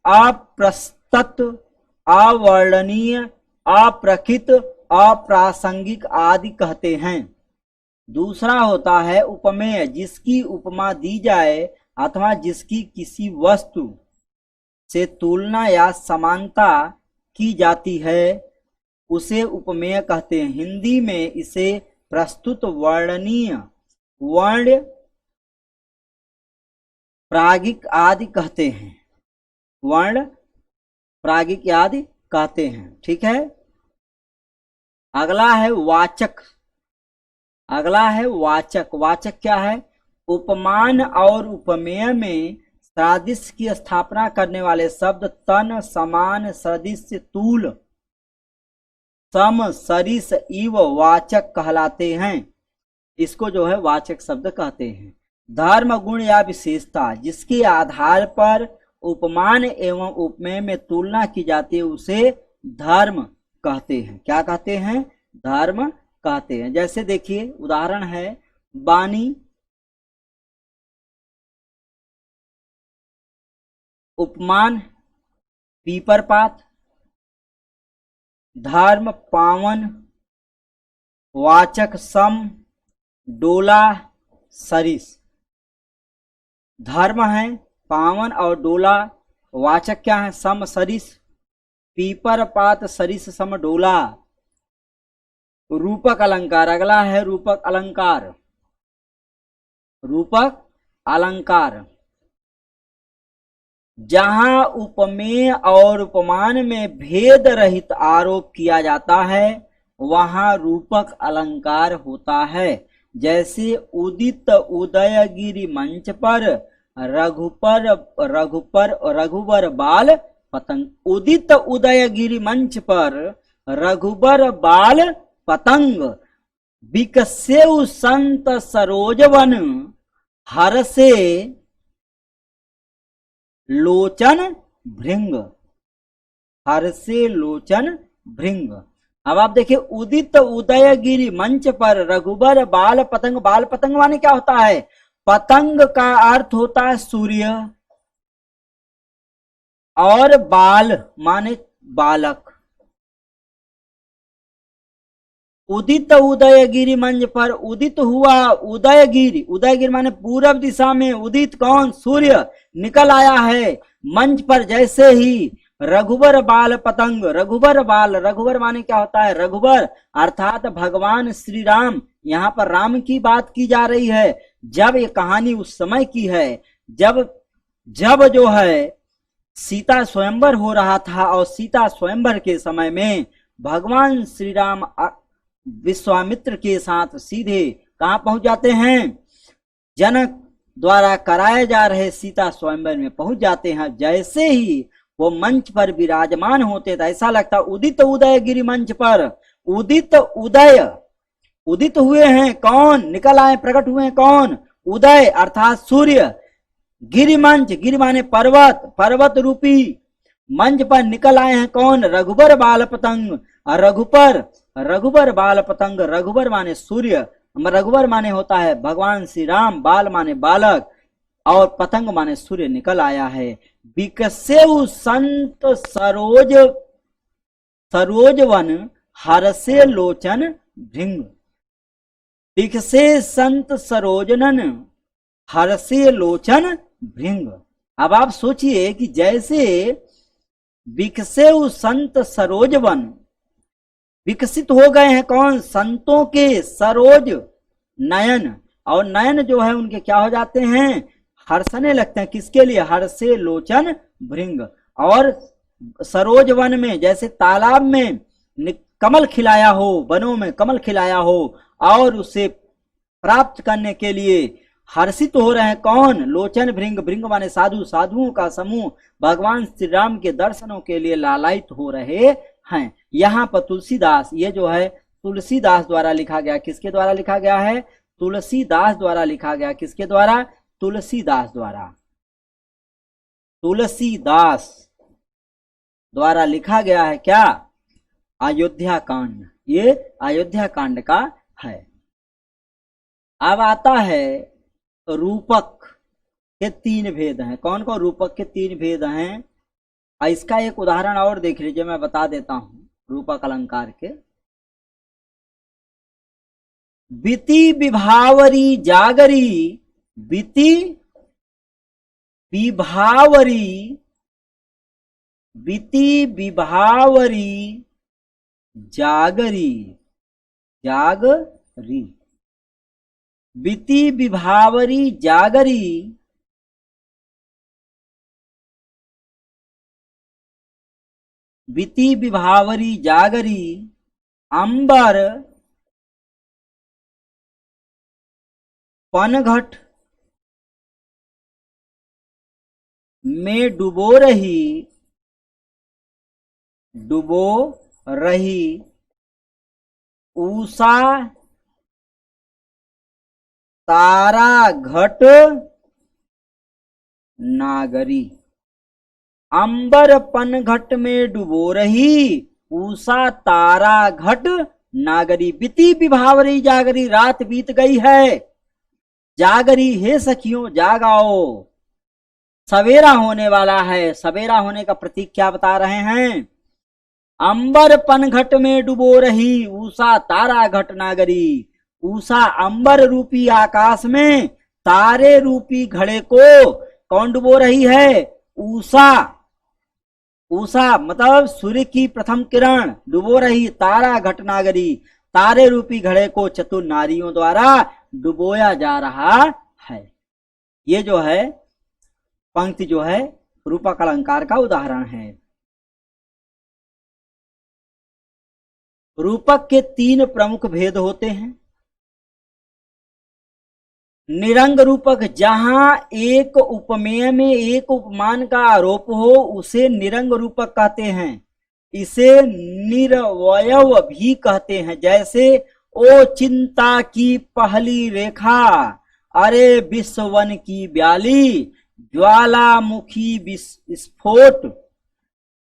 अप्रस्तुत, अवर्णनीय, अप्रकृत, अप्रासंगिक आदि कहते हैं। दूसरा होता है उपमेय, जिसकी उपमा दी जाए अथवा जिसकी किसी वस्तु से तुलना या समानता की जाती है उसे उपमेय कहते हैं। हिंदी में इसे प्रस्तुत, वर्णनीय, वर्ण, प्रागिक आदि कहते हैं। वर्ण, प्रागिक आदि कहते हैं। ठीक है। अगला है वाचक। वाचक क्या है, उपमान और उपमेय में सादृश्य की स्थापना करने वाले शब्द तन, समान, सदृश, तूल, सम, सरिस, इव वाचक कहलाते हैं। इसको जो है वाचक शब्द कहते हैं। धर्म, गुण या विशेषता जिसके आधार पर उपमान एवं उपमेय में तुलना की जाती है उसे धर्म कहते हैं। क्या कहते हैं, धर्म कहते हैं। जैसे देखिए उदाहरण है बानी, उपमान पीपर पात, धर्म पावन, वाचक सम, डोला, सरिस। धर्म है पावन और डोला, वाचक क्या है, सम, सरिस। पीपर पात सरिस सम डोला। रूपक अलंकार, अगला है रूपक अलंकार। रूपक अलंकार जहां उपमेय और उपमान में भेद रहित आरोप किया जाता है वहां रूपक अलंकार होता है। जैसे उदित उदयगिरि मंच पर रघुबर बाल पतंग। उदित उदयगिरि मंच पर रघुबर बाल पतंग, विकसेउ संत सरोजवन, हरसे लोचन भृंग। हर्षे लोचन भृंग। अब आप देखिए, उदित उदयगिरि मंच पर रघुबर बाल पतंग। बाल पतंग माने क्या होता है? पतंग का अर्थ होता है सूर्य, और बाल माने बालक। उदित उदयगिरि मंच पर, उदित हुआ उदयगिरि, उदयगिरि माने पूरब दिशा में, उदित कौन? सूर्य निकल आया है मंच पर। जैसे ही रघुबर बाल पतंग, रघुबर बाल, रघुबर माने क्या होता है? रघुबर अर्थात भगवान श्री राम। यहाँ पर राम की बात की जा रही है। जब ये कहानी उस समय की है जब जब जो है सीता स्वयंवर हो रहा था, और सीता स्वयंवर के समय में भगवान श्री राम विश्वामित्र के साथ सीधे कहां पहुंच जाते हैं? जनक द्वारा कराए जा रहे सीता स्वयंवर में पहुंच जाते हैं। जैसे ही वो मंच पर विराजमान होते थे, ऐसा लगता उदित उदय गिरि मंच पर। उदित उदय, उदित हुए हैं कौन? निकल आए, प्रकट हुए हैं कौन? उदय अर्थात सूर्य। गिरि मंच, गिरि माने पर्वत, पर्वत रूपी मंच पर निकल आए हैं कौन? रघुबर बाल पतंग। रघुपर, रघुबर बाल पतंग, रघुबर माने सूर्य, रघुबर माने होता है भगवान श्री राम, बाल माने बालक, और पतंग माने सूर्य निकल आया है। विकसेउ संत सरोज, सरोजवन हरसे लोचन भृंग। विकसे संत सरोजनन हरसे लोचन भृंग। अब आप सोचिए कि जैसे विकसेउ संत सरोजवन, विकसित हो गए हैं कौन? संतों के सरोज नयन, और नयन जो है उनके क्या हो जाते हैं? हर्षने लगते हैं। किसके लिए? हर्षे लोचन भृंग। और सरोज वन में, जैसे तालाब में कमल खिलाया हो, वनों में कमल खिलाया हो, और उसे प्राप्त करने के लिए हर्षित हो रहे हैं कौन? लोचन भृंग, भृंग माने साधु, साधुओं का समूह भगवान श्री राम के दर्शनों के लिए लालायित हो रहे हैं। यहाँ पर तुलसीदास, ये जो है तुलसीदास द्वारा लिखा गया। किसके द्वारा लिखा गया है? तुलसीदास द्वारा लिखा गया। किसके द्वारा? तुलसीदास द्वारा। तुलसीदास द्वारा लिखा गया है क्या? अयोध्या कांड। ये अयोध्या कांड का है। अब आता है रूपक के तीन भेद हैं। कौन कौन रूपक के तीन भेद हैं? इसका एक उदाहरण और देख लीजिए, मैं बता देता हूं रूपक अलंकार के। बीती विभावरी जागरी, बीती विभावरी, बीती विभावरी जागरी, जागरी, बीती विभावरी जागरी, बीती विभावरी जागरी, अंबर पनघट में डुबो रही, डुबो रही उषा तारा घट नागरी। अंबर पनघट में डुबो रही उषा तारा घट नागरी। बीती विभावरी जागरी, रात बीत गई है। जागरी, हे सखियों जागाओ, सवेरा होने वाला है। सवेरा होने का प्रतीक क्या बता रहे हैं? अंबर पनघट में डुबो रही उषा तारा घट नागरी। उषा अंबर रूपी आकाश में तारे रूपी घड़े को कौन डुबो रही है? उषा। उषा मतलब सूर्य की प्रथम किरण डुबो रही। तारा घट नागरी, तारे रूपी घड़े को चतुर नारियों द्वारा डुबोया जा रहा है। ये जो है पंक्ति जो है रूपक अलंकार का उदाहरण है। रूपक के तीन प्रमुख भेद होते हैं। निरंग रूपक, जहां एक उपमेय में एक उपमान का आरोप हो उसे निरंग रूपक कहते हैं। इसे निरवयव भी कहते हैं। जैसे ओ चिंता की पहली रेखा, अरे विश्ववन की ब्याली, ज्वालामुखी विस्फोट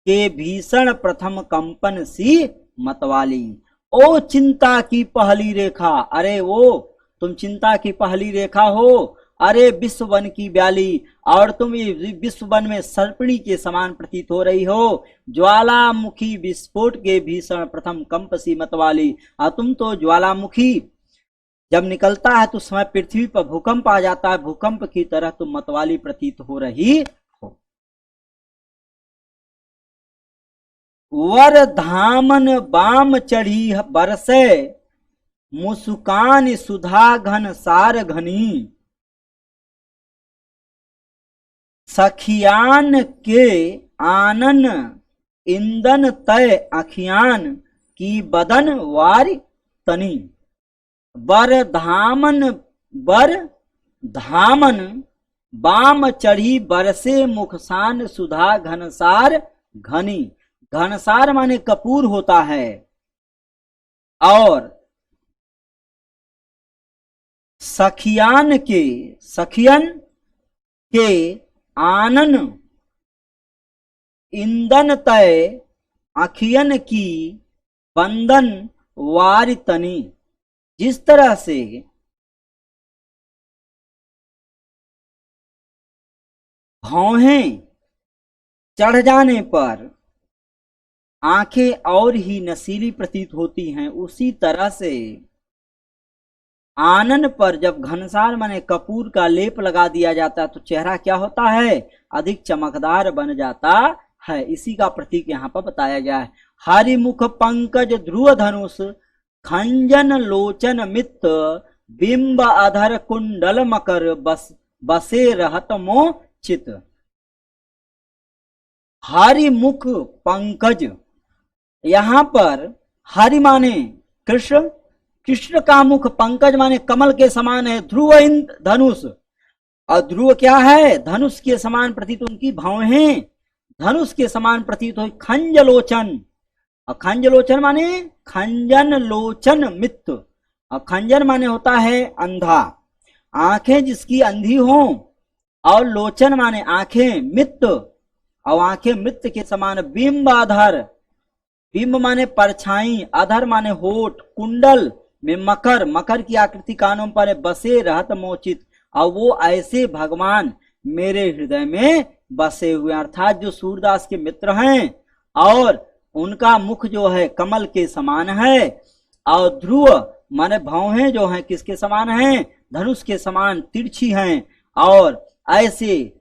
के भीषण प्रथम कंपन सी मतवाली। ओ चिंता की पहली रेखा, अरे वो तुम चिंता की पहली रेखा हो, अरे विश्व वन की ब्याली, और तुम विश्व वन में सर्पिणी के समान प्रतीत हो रही हो, ज्वालामुखी विस्फोट के भीषण प्रथम कंप सी मतवाली। और तुम तो ज्वालामुखी जब निकलता है तो समय पृथ्वी पर भूकंप आ जाता है, भूकंप की तरह तुम मतवाली प्रतीत हो रही हो। वर धामन बाम चढ़ी बरसे, मुस्कान सुधा घन सार घनी, सखियान के आनन इंदन तय अखियान की बदन वारी तनी। बर धामन बाम चढ़ी बरसे, मुखसान सुधा घनसार घनी। घनसार माने कपूर होता है, और सखियन के आनन इंदन तय अखियन की बंधन वारी तनी। जिस तरह से भौहें चढ़ जाने पर आंखें और ही नशीली प्रतीत होती हैं, उसी तरह से आनन पर जब घनसार माने कपूर का लेप लगा दिया जाता है तो चेहरा क्या होता है, अधिक चमकदार बन जाता है। इसी का प्रतीक यहाँ पर बताया गया है। हरिमुख पंकज ध्रुव धनुष, खंजन लोचन मित्त, बिंब अधर कुंडल मकर, बसे रहत मो चित। हरिमुख पंकज, यहाँ पर हरि माने कृष्ण, कृष्ण का मुख, पंकज माने कमल के समान है, ध्रुव धनुष, और ध्रुव क्या है, धनुष के समान प्रतीत उनकी भौहें धनुष के समान प्रतीत हो। खंज लोचन, और खंज लोचन माने खंजन लोचन मित्त, और खंजन माने होता है अंधा, आंखें जिसकी अंधी हो, और लोचन माने आंखें, मित्त और आंखें मृत के समान। बिंब आधार, बिंब माने परछाई, आधार माने होठ, कुंडल में मकर, मकर की आकृति कानों पर, बसे रहत मोचित, और वो ऐसे भगवान मेरे हृदय में बसे हुए, अर्थात जो सूरदास के मित्र हैं, और उनका मुख जो है कमल के समान है, और ध्रुव माने भौहें जो हैं किसके समान हैं, धनुष के समान तिरछी हैं, और ऐसे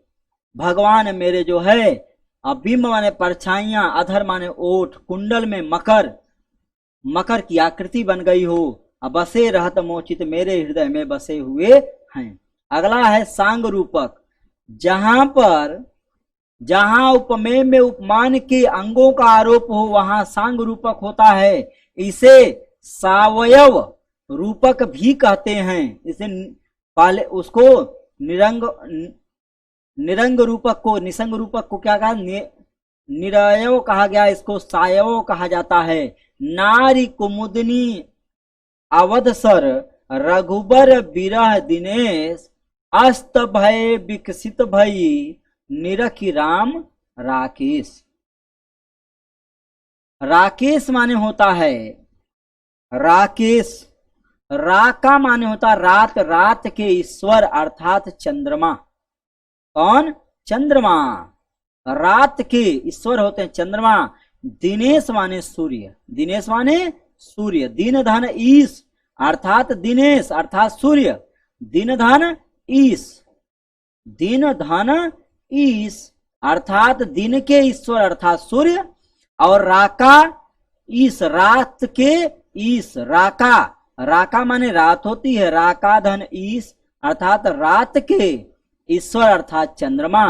भगवान मेरे जो है, बिंब माने परछाइयां, अधर माने ओठ, कुंडल में मकर, मकर की आकृति बन गई हो, बसे रहत मोचित, मेरे हृदय में बसे हुए हैं। अगला है सांग रूपक, जहां उपमेय में उपमान के अंगों का आरोप हो वहां सांग रूपक होता है। इसे सावयव रूपक भी कहते हैं। इसे पहले उसको निरंग रूपक को, निसंग रूपक को क्या कहा, निरयव कहा गया, इसको सायव कहा जाता है। नारी कुमुदनी अवधसर, रघुबर बिरह दिनेश, अस्त भय विकसित भई, निरखी राम राकेश। राकेश माने होता है राकेश, राका माने होता रात, रात के ईश्वर अर्थात चंद्रमा। कौन, चंद्रमा, रात के ईश्वर होते हैं चंद्रमा। दिनेश माने सूर्य, दिनेश माने सूर्य। दीन धन ईश अर्थात दिनेश अर्थात सूर्य, दीन धन ईश, दीन धन ईश अर्थात दिन के ईश्वर अर्थात सूर्य, और राका ईश, रात के ईश, राका, राका माने रात होती है, राका धन ईश अर्थात रात के ईश्वर अर्थात चंद्रमा।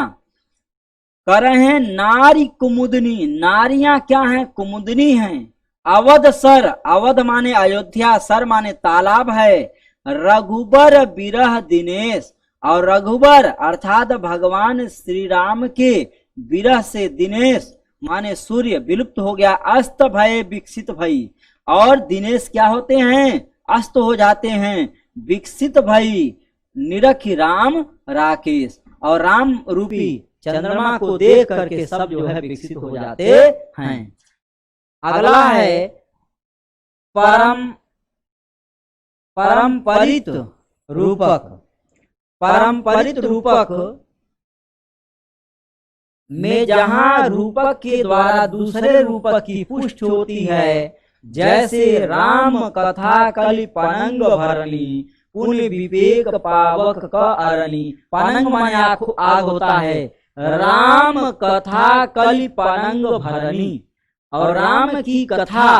कर हैं नारी कुमुदनी, नारियां क्या हैं, कुमुदनी हैं। अवध सर, अवध माने अयोध्या, सर माने तालाब है। रघुबर बिरह दिनेश, और रघुबर अर्थात भगवान श्री राम के विरह से दिनेश माने सूर्य विलुप्त हो गया। अस्त भय विकसित भई, और दिनेश क्या होते हैं, अस्त हो जाते हैं। विकसित भई निरखी राम राकेश, और राम रूपी चंद्रमा को देख करके सब जो है विकसित हो जाते हैं। अगला है परम्परित रूपक। परम्परित रूपक में जहां रूपक के द्वारा दूसरे रूपक की पुष्टि होती है, जैसे राम कथा कलि पनंग भरनी पुण्य विवेक पावक क अरणी। पनंग माने आग होता है, राम कथा कलि पनंग भरनी, और राम की कथा,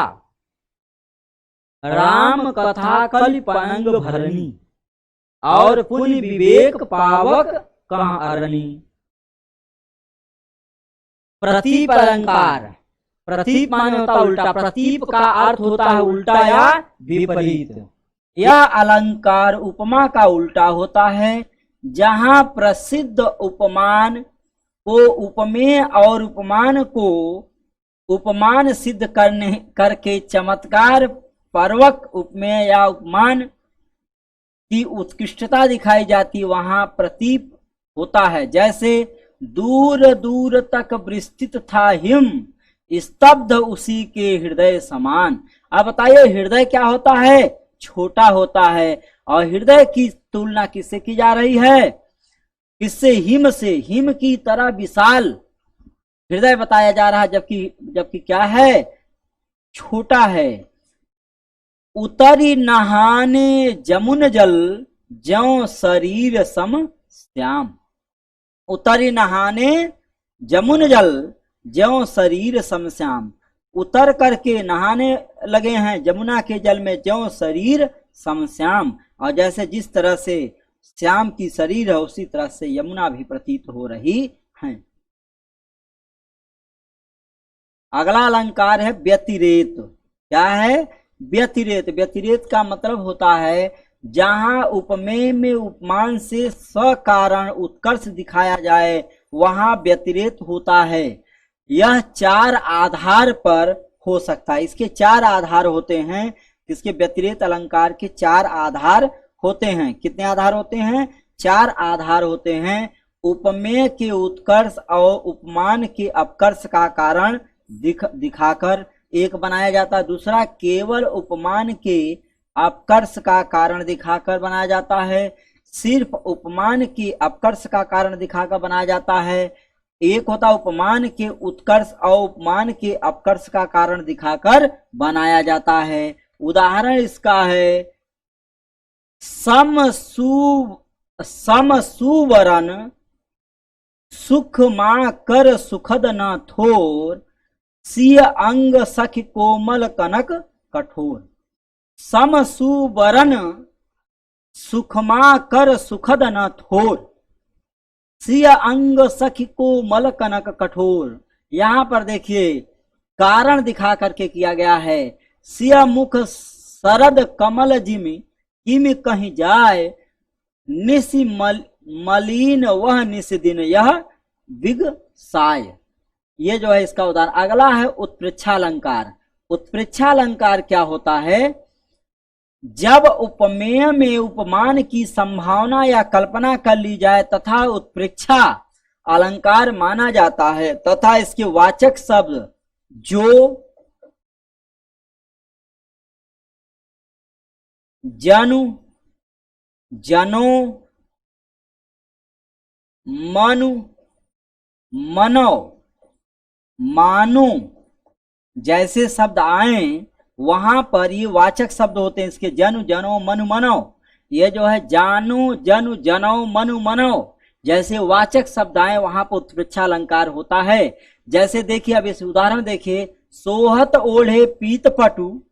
राम कथा कलि पनंग भरनी, और पुण्य विवेक पावक कहाँ अरणी। प्रतीप अलंकार। प्रतीप माने होता उल्टा, प्रतीप का अर्थ होता है उल्टा या विपरीत। यह अलंकार उपमा का उल्टा होता है। जहाँ प्रसिद्ध उपमान को उपमेय और उपमान को उपमान सिद्ध करके चमत्कार पर्वक उपमेय या उपमान की उत्कृष्टता दिखाई जाती, वहां प्रतीप होता है। जैसे दूर दूर तक विस्तृत था हिम, स्तब्ध उसी के हृदय समान। अब बताइए हृदय क्या होता है? छोटा होता है। और हृदय की तुलना किससे की जा रही है? किससे? हिम से। हिम की तरह विशाल हृदय बताया जा रहा है, जबकि क्या है? छोटा है। उतरी नहाने जमुन जल, ज्यों शरीर सम श्याम। उतरी नहाने जमुन जल, ज्यों शरीर सम श्याम। उतर करके नहाने लगे हैं जमुना के जल में, ज्यों शरीर सम श्याम। और जैसे जिस तरह से श्याम की शरीर है, उसी तरह से यमुना भी प्रतीत हो रही है। अगला अलंकार है व्यतिरेत। क्या है? व्यतिरेत। व्यतिरेत का मतलब होता है जहां उपमेय में उपमान से सकारण उत्कर्ष दिखाया जाए, वहां व्यतिरेत होता है। यह चार आधार पर हो सकता है। इसके चार आधार होते हैं। इसके व्यतिरेत अलंकार के चार आधार होते हैं। कितने आधार होते हैं? चार आधार होते हैं। उपमेय के उत्कर्ष और उपमान के अपकर्ष का कारण दिखाकर एक बनाया जाता है। दूसरा केवल उपमान के अपकर्ष का कारण दिखाकर बनाया जाता है। सिर्फ उपमान के अपकर्ष का कारण दिखाकर बनाया जाता है। एक होता उपमान के उत्कर्ष और उपमान के अपकर्ष का कारण दिखाकर बनाया जाता है। उदाहरण इसका है सम सुवरन सुख मा कर सुखद न थोर, सिय अंग सखी कोमल कनक कठोर। सम सुवरन सुखमा कर सुखद न थोर, सिय अंग सखी कोमल कनक कठोर। यहाँ पर देखिए कारण दिखा करके किया गया है। सिय मुख शरद कमल जिमि, किमि कहीं जाए, निसि मलिन वह निस दिन यह विगसाय। ये जो है इसका उदाहरण। अगला है उत्प्रेक्षालंकार। उत्प्रेक्षालंकार क्या होता है? जब उपमेय में उपमान की संभावना या कल्पना कर ली जाए तथा उत्प्रेक्षा अलंकार माना जाता है, तथा इसके वाचक शब्द जो, जनु, जनो, मनु, मनो, मानो जैसे शब्द आए, वहां पर ये वाचक शब्द होते हैं। इसके जनु, जनो, मनु, मनो। ये जो है जानो, जनु, जनो, मनु, मनो जैसे वाचक शब्द आए, वहां पर उत्प्रेक्षा अलंकार होता है। जैसे देखिए, अब इस उदाहरण देखिए। सोहत ओढ़े पीत पटु,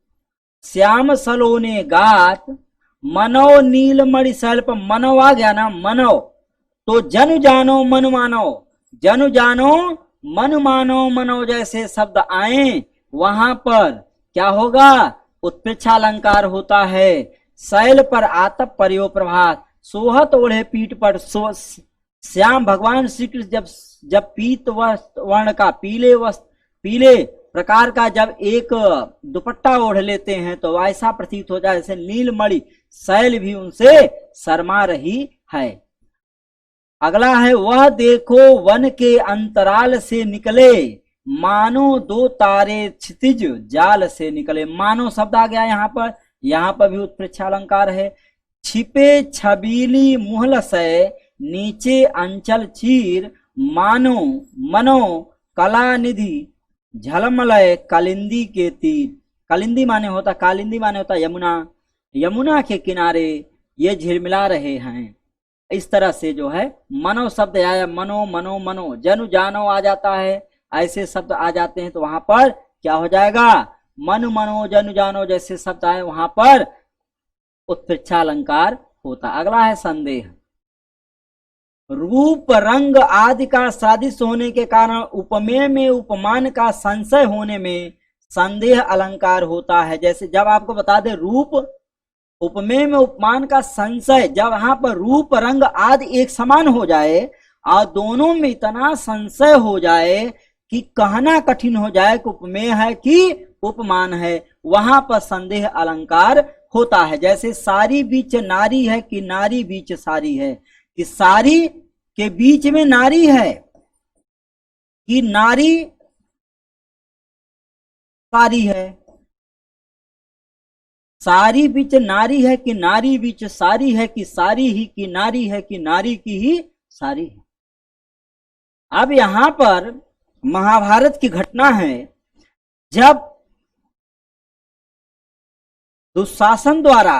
श्याम सलोने गात, मनो नील मणि सल्प। मनो आ गया ना, मनो। तो जनु जानो मनु मानो, जनु जानो मनु मानो, मनो जैसे शब्द आए, वहां पर क्या होगा? उत्प्रेक्षा अलंकार होता है। शैल पर आतप पर्यो प्रभात, सोहत ओढ़े पीठ पर। श्याम भगवान श्री कृष्ण जब पीत वर्ण का, पीले प्रकार का जब एक दुपट्टा ओढ़ लेते हैं, तो ऐसा प्रतीत हो जाए जैसे नीलमणि शैल भी उनसे शर्मा रही है। अगला है वह देखो वन के अंतराल से निकले, मानो दो तारे क्षितिज जाल से निकले। मानो शब्द आ गया यहाँ पर भी उत्प्रेक्षा अलंकार है। छिपे छबीली मुहल से नीचे अंचल चीर, मानो मनो कला निधि झलमलय कालिंदी के तीर। कालिंदी माने होता यमुना, यमुना के किनारे ये झिलमिला रहे हैं। इस तरह से जो है मनो शब्द आया, मनो मनो मनो, जनु जानो आ जाता है, ऐसे शब्द आ जाते हैं तो वहां पर क्या हो जाएगा, मन मनो जनु जानो जैसे शब्द आए वहां पर उत्प्रेक्षा अलंकार होता। अगला है संदेह। रूप रंग आदि का सादृश होने के कारण उपमेय में उपमान का संशय होने में संदेह अलंकार होता है। जैसे जब आपको बता दे रूप, उपमेय में उपमान का संशय, जब वहां पर रूप रंग आदि एक समान हो जाए और दोनों में इतना संशय हो जाए कि कहना कठिन हो जाए कि उपमेय है कि उपमान है, वहां पर संदेह अलंकार होता है। जैसे सारी बीच नारी है कि नारी बीच सारी है, कि सारी के बीच में नारी है कि नारी सारी है, सारी बीच नारी है कि नारी बीच सारी है, कि सारी ही की नारी है कि नारी की ही सारी है। अब यहां पर महाभारत की घटना है, जब दुशासन द्वारा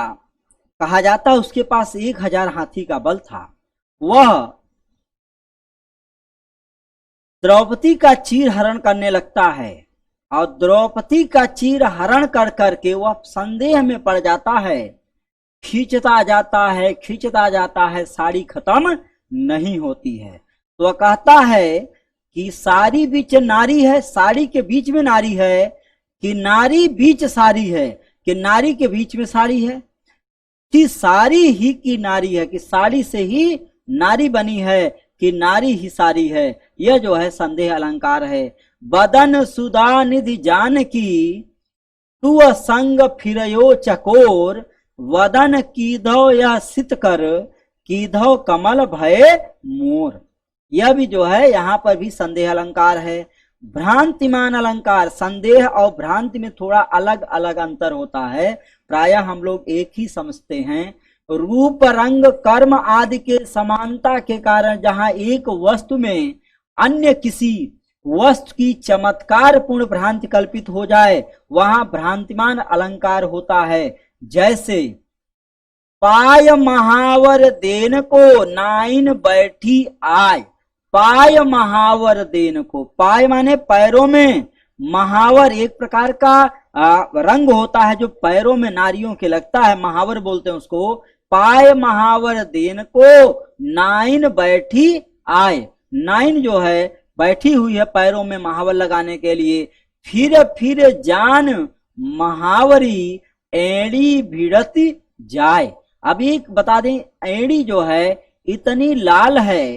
कहा जाता उसके पास 1000 हाथी का बल था, वह द्रौपदी का चीर हरण करने लगता है और द्रौपदी का चीर हरण कर करके वह संदेह में पड़ जाता है, खींचता जाता है, साड़ी खत्म नहीं होती है। तो वह कहता है कि साड़ी बीच नारी है, साड़ी के बीच में नारी है, कि नारी बीच साड़ी है, कि नारी के बीच में साड़ी है, कि साड़ी ही की नारी है, कि साड़ी से ही नारी बनी है, कि नारी ही सारी है। यह जो है संदेह अलंकार है। बदन सुधा निधि जान की तू संग फिरयो चकोर, वदन कीधो यह सित कर, कीधो कमल भय मोर। यह भी जो है यहाँ पर भी संदेह अलंकार है। भ्रांतिमान अलंकार, संदेह और भ्रांति में थोड़ा अलग अलग अंतर होता है, प्रायः हम लोग एक ही समझते हैं। रूप रंग कर्म आदि के समानता के कारण जहां एक वस्तु में अन्य किसी वस्तु की चमत्कार पूर्ण भ्रांति कल्पित हो जाए वहां भ्रांतिमान अलंकार होता है। जैसे पाय महावर देन को नाइन बैठी आय, पाय महावर देन को, पाय माने पैरों में, महावर एक प्रकार का रंग होता है जो पैरों में नारियों के लगता है, महावर बोलते हैं उसको। पाय महावर देन को नाइन बैठी आय, नाइन जो है बैठी हुई है पैरों में महावर लगाने के लिए। फिर जान महावरी एड़ी भिड़ती जाए। अब एक बता दें, एड़ी जो है इतनी लाल है,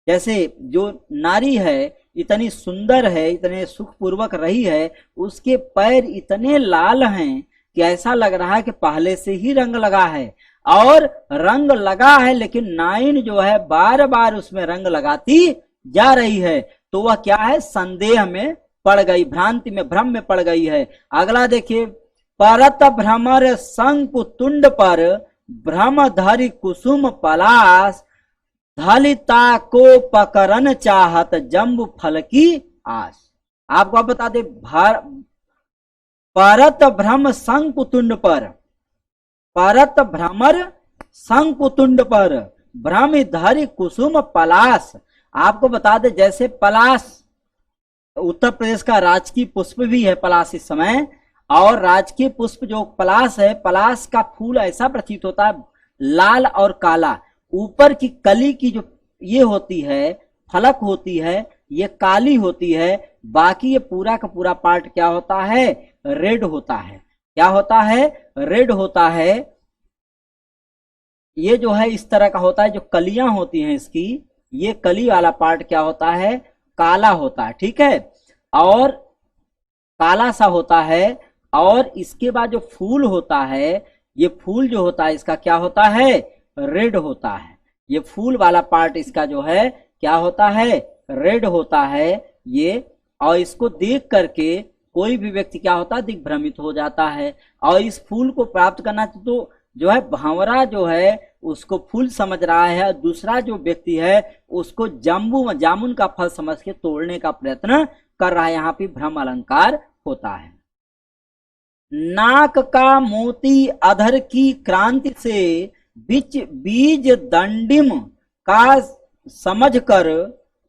जैसे जो नारी है इतनी सुंदर है, इतने सुखपूर्वक रही है, उसके पैर इतने लाल हैं कि ऐसा लग रहा है कि पहले से ही रंग लगा है, और रंग लगा है लेकिन नाइन जो है बार बार उसमें रंग लगाती जा रही है। तो वह क्या है, संदेह में पड़ गई, भ्रांति में, भ्रम में पड़ गई है। अगला देखिए, परत भ्रमर शंकु तुंड पर भ्रम धरि कुसुम पलास, धलिता को पकड़न चाहत जम्बू फल की आस। आपको बता दे, परत भ्रम शंकुतुंड पर, परत भ्रमर शंकुतुंड पर भ्रम धरि कुसुम पलास। आपको बता दे, जैसे पलास उत्तर प्रदेश का राजकीय पुष्प भी है पलास इस समय, और राजकीय पुष्प जो पलास है, पलास का फूल ऐसा प्रतीत होता है लाल और काला, ऊपर की कली की जो ये होती है, फलक होती है, ये काली होती है, बाकी ये पूरा का पूरा पार्ट क्या होता है, रेड होता है। क्या होता है, रेड होता है। ये जो है इस तरह का होता है, जो कलियां होती हैं इसकी, ये कली वाला पार्ट क्या होता है, काला होता है, ठीक है, और काला सा होता है। और इसके बाद जो फूल होता है, ये फूल जो होता है इसका क्या होता है, रेड होता है। ये फूल वाला पार्ट इसका जो है क्या होता है, रेड होता है ये। और इसको देख करके कोई भी व्यक्ति क्या होता है, दिग्भ्रमित हो जाता है। और इस फूल को प्राप्त करना तो जो है भंवरा जो है उसको फूल समझ रहा है, दूसरा जो व्यक्ति है उसको जामुन का फल समझ के तोड़ने का प्रयत्न कर रहा है। यहाँ पे भ्रम अलंकार होता है। नाक का मोती अधर की क्रांति से बीज दंडिम का समझकर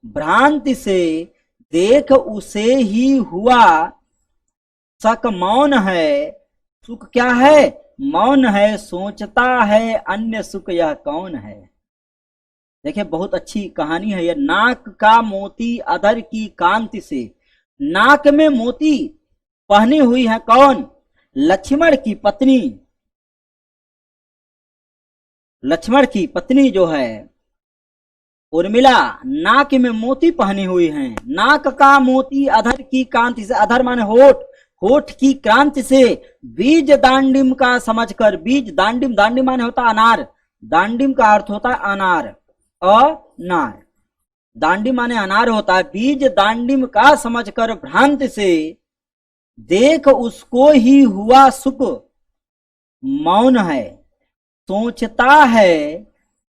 भ्रांति से देख उसे ही हुआ सक मौन है। सुख क्या है, मौन है, सोचता है अन्य सुख यह कौन है। देखिए बहुत अच्छी कहानी है यह। नाक का मोती अधर की कांति से, नाक में मोती पहनी हुई है कौन, लक्ष्मण की पत्नी। लक्ष्मण की पत्नी जो है उर्मिला नाक में मोती पहनी हुई है। नाक का मोती अधर की कांति से, अधर माने होठ, होठ की क्रांति से बीज दांडिम का समझकर, बीज दांडिम, दांडिम माने होता अनार, दांडिम का अर्थ होता है अनार, अनार, दांडिम माने अनार होता है। बीज दांडिम का समझकर भ्रांति से देख उसको ही हुआ सुख मौन है। सोचता है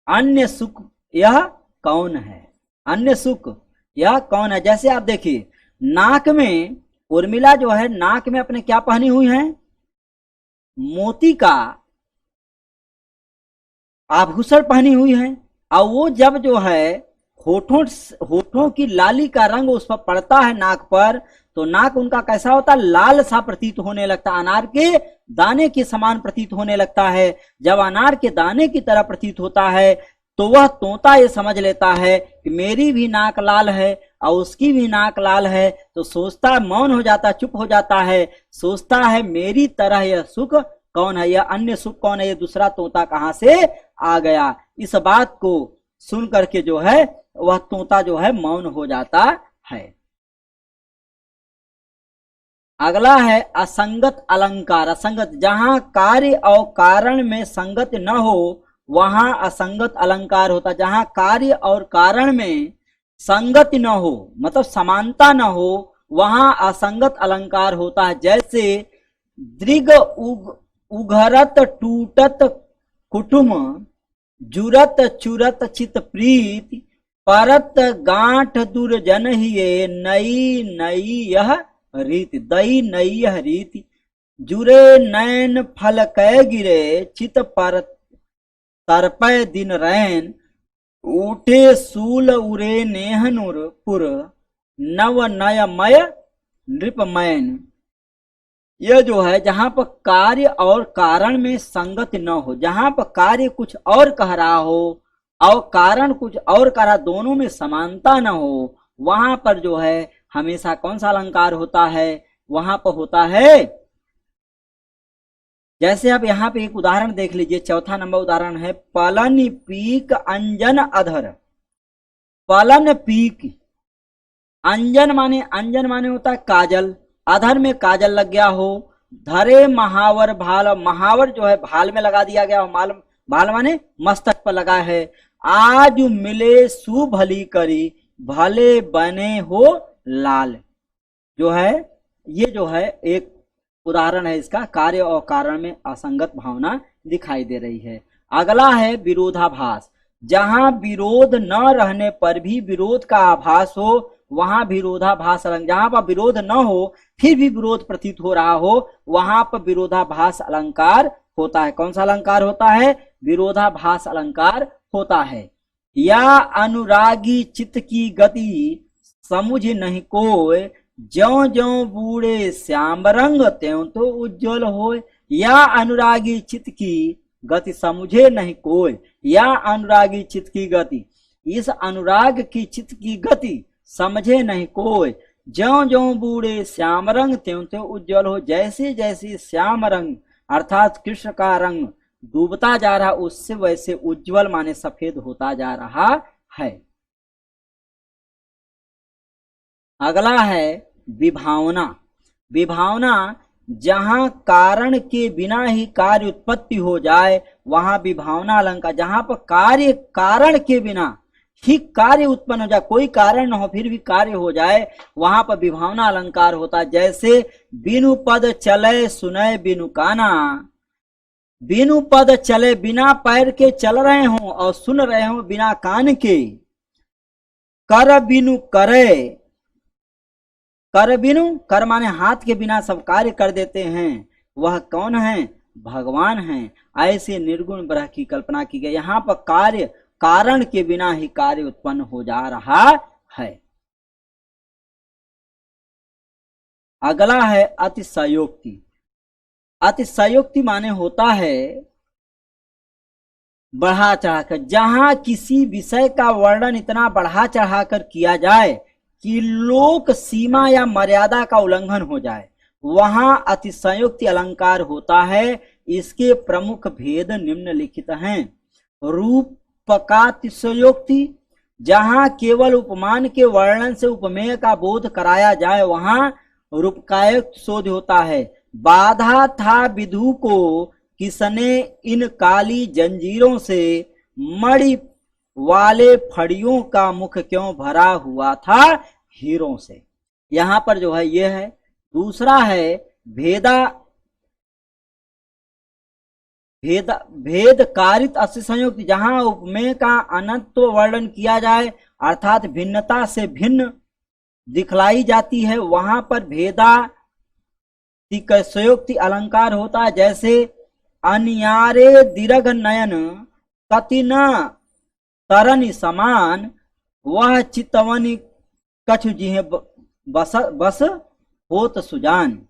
अन्य सुख यह कौन है, अन्य सुख यह कौन है। जैसे आप देखिए नाक में उर्मिला जो है नाक में अपने क्या पहनी हुई है, मोती का आभूषण पहनी हुई है। और वो जब जो है होठों की लाली का रंग उस पर पड़ता है नाक पर, तो नाक उनका कैसा होता है, लाल सा प्रतीत होने लगता है, अनार के दाने के समान प्रतीत होने लगता है। जब अनार के दाने की तरह प्रतीत होता है तो वह तोता ये समझ लेता है कि मेरी भी नाक लाल है और उसकी भी नाक लाल है, तो सोचता, मौन हो जाता, चुप हो जाता है, सोचता है मेरी तरह यह सुख कौन है, यह अन्य सुख कौन है, यह दूसरा तोता कहां से आ गया। इस बात को सुन करके जो है वह तोता जो है मौन हो जाता है। अगला है असंगत अलंकार। असंगत, जहां कार्य और कारण में संगत न हो वहां असंगत अलंकार होता। जहां कार्य और कारण में संगति न हो, मतलब समानता न हो, वहां असंगत अलंकार होता है। जैसे दृग उघरत टूटत कुटुम, जुरत चुरत चित प्रीत, परत गांठ दुर्जन ही नई नई यह रीति, दई नई यह रीति। जुरे नैन फल कै गिरे, चित परत तरपय दिन रैन, उठे सूल उरे नेहनुर पुर, नव नयमय नृपमैन। यह जो है जहां पर कार्य और कारण में संगत न हो, जहां पर कार्य कुछ और कह रहा हो और कारण कुछ और कह रहा, दोनों में समानता न हो, वहां पर जो है हमेशा कौन सा अलंकार होता है, वहां पर होता है। जैसे आप यहाँ पे एक उदाहरण देख लीजिए, चौथा नंबर उदाहरण है पलन पीक अंजन अधर। पलन पीक, अंजन माने होता है काजल, अधर में काजल लग गया हो, धरे महावर भाल, महावर जो है भाल में लगा दिया गया हो, भाल माने मस्तक पर लगा है। आज मिले सुभली करी, भले बने हो लाल। जो है ये जो है एक उदाहरण है इसका, कार्य और कारण में असंगत भावना दिखाई दे रही है। अगला है विरोधाभास। जहां विरोध न रहने पर भी विरोध का आभास हो वहां विरोधाभास अलंकार। जहां पर विरोध न हो फिर भी विरोध प्रतीत हो रहा हो वहां पर विरोधाभास अलंकार होता है। कौन सा अलंकार होता है, विरोधाभास अलंकार होता है। या अनुरागी चित्त की गति समुझ नहीं कोय, ज्यों ज्यों बूढ़े श्याम रंग त्यों तो उज्जवल होय। या अनुरागी चित्त की गति समुझे नहीं कोय, या अनुरागी चित्त की गति, इस अनुराग की चित्त की गति समझे नहीं कोय, ज्यों ज्यों बूढ़े श्याम रंग त्यों त्यों उज्जवल हो। जैसे जैसे श्याम रंग अर्थात कृष्ण का रंग डूबता जा रहा उससे वैसे उज्जवल माने सफेद होता जा रहा है। अगला है विभावना। विभावना जहां कारण के बिना ही कार्य उत्पत्ति हो जाए वहां विभावना अलंकार। जहां पर कार्य कारण के बिना ही कार्य उत्पन्न हो जाए, कोई कारण न हो फिर भी कार्य हो जाए, वहां पर विभावना अलंकार होता है। जैसे बिनु पद चले सुनय बिनु काना, बिनु पद चले बिना पैर के चल रहे हो और सुन रहे हो बिना कान के। कर बिनु करे, कर बिनु, कर माने हाथ के बिना सब कार्य कर देते हैं, वह कौन है? भगवान हैं। ऐसे निर्गुण ब्रह्म की कल्पना की गई। यहाँ पर कार्य कारण के बिना ही कार्य उत्पन्न हो जा रहा है। अगला है अतिशयोक्ति। अतिशयोक्ति माने होता है बढ़ा चढ़ाकर, जहां किसी विषय का वर्णन इतना बढ़ा चढ़ाकर किया जाए कि लोक सीमा या मर्यादा का उल्लंघन हो जाए, वहां अतिशयोक्ति अलंकार होता है। इसके प्रमुख भेद निम्नलिखित हैं। रूपकातिशयोक्ति, जहां केवल उपमान के वर्णन से उपमेय का बोध कराया जाए वहां रूपकायुक्त शोध होता है। बाधा था विधु को किसने इन काली जंजीरों से, मणि वाले फड़ियों का मुख क्यों भरा हुआ था हीरों से। यहां पर जो है ये है। दूसरा है भेद कारित अतिशयोक्ति, जहां उपमेय का अनंत वर्णन किया जाए अर्थात भिन्नता से भिन्न दिखलाई जाती है, वहां पर भेदातिशयोक्ति अलंकार होता है। जैसे अनियारे दीर्घ नयन कति न तरनि समान, वह चितवनि कछु जिहे बस होत सुजान।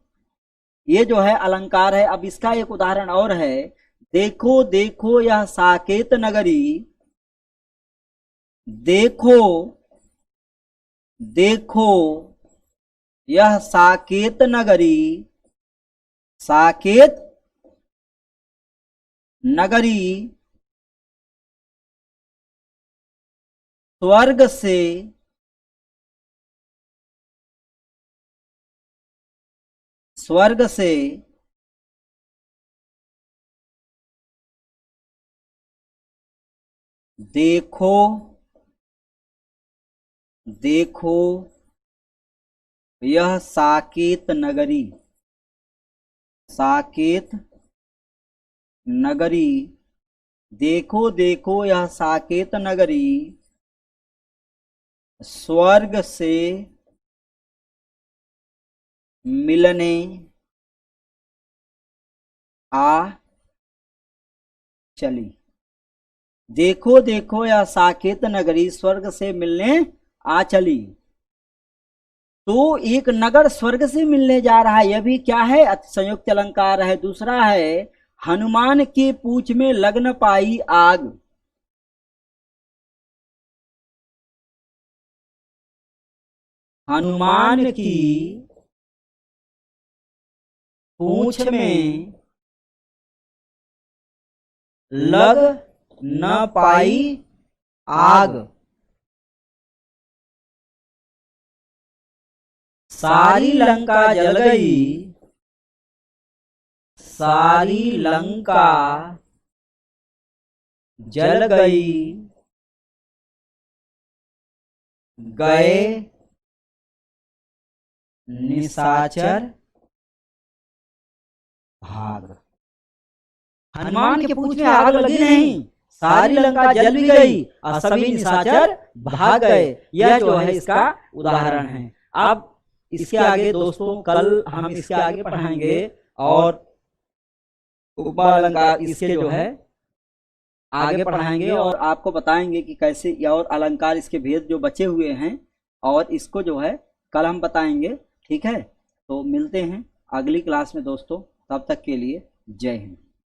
ये जो है अलंकार है। अब इसका एक उदाहरण और है। देखो देखो यह साकेत नगरी, देखो देखो यह साकेत नगरी, साकेत नगरी स्वर्ग से देखो देखो यह साकेत नगरी, साकेत नगरी, देखो देखो यह साकेत नगरी स्वर्ग से मिलने आ चली। देखो देखो यह साकेत नगरी स्वर्ग से मिलने आ चली। तो एक नगर स्वर्ग से मिलने जा रहा है, यह भी क्या है? अतिशयोक्ति अलंकार है। दूसरा है हनुमान के पूंछ में लग न पाई आग, हनुमान की पूंछ में लग न पाई आग, सारी लंका जल गई, सारी लंका जल गई, गए निशाचर भाग। हनुमान के पूंछ में आग लगी नहीं, सारी लंका जल भी गई और सभी निशाचर भाग गए। यह जो है इसका उदाहरण है। अब इसके आगे दोस्तों कल हम इसके आगे पढ़ाएंगे और उपमालंकार इसके जो है आगे पढ़ाएंगे और आपको बताएंगे कि कैसे और अलंकार इसके भेद जो बचे हुए हैं और इसको जो है कल हम बताएंगे। ठीक है, तो मिलते हैं अगली क्लास में दोस्तों, तब तक के लिए जय हिंद।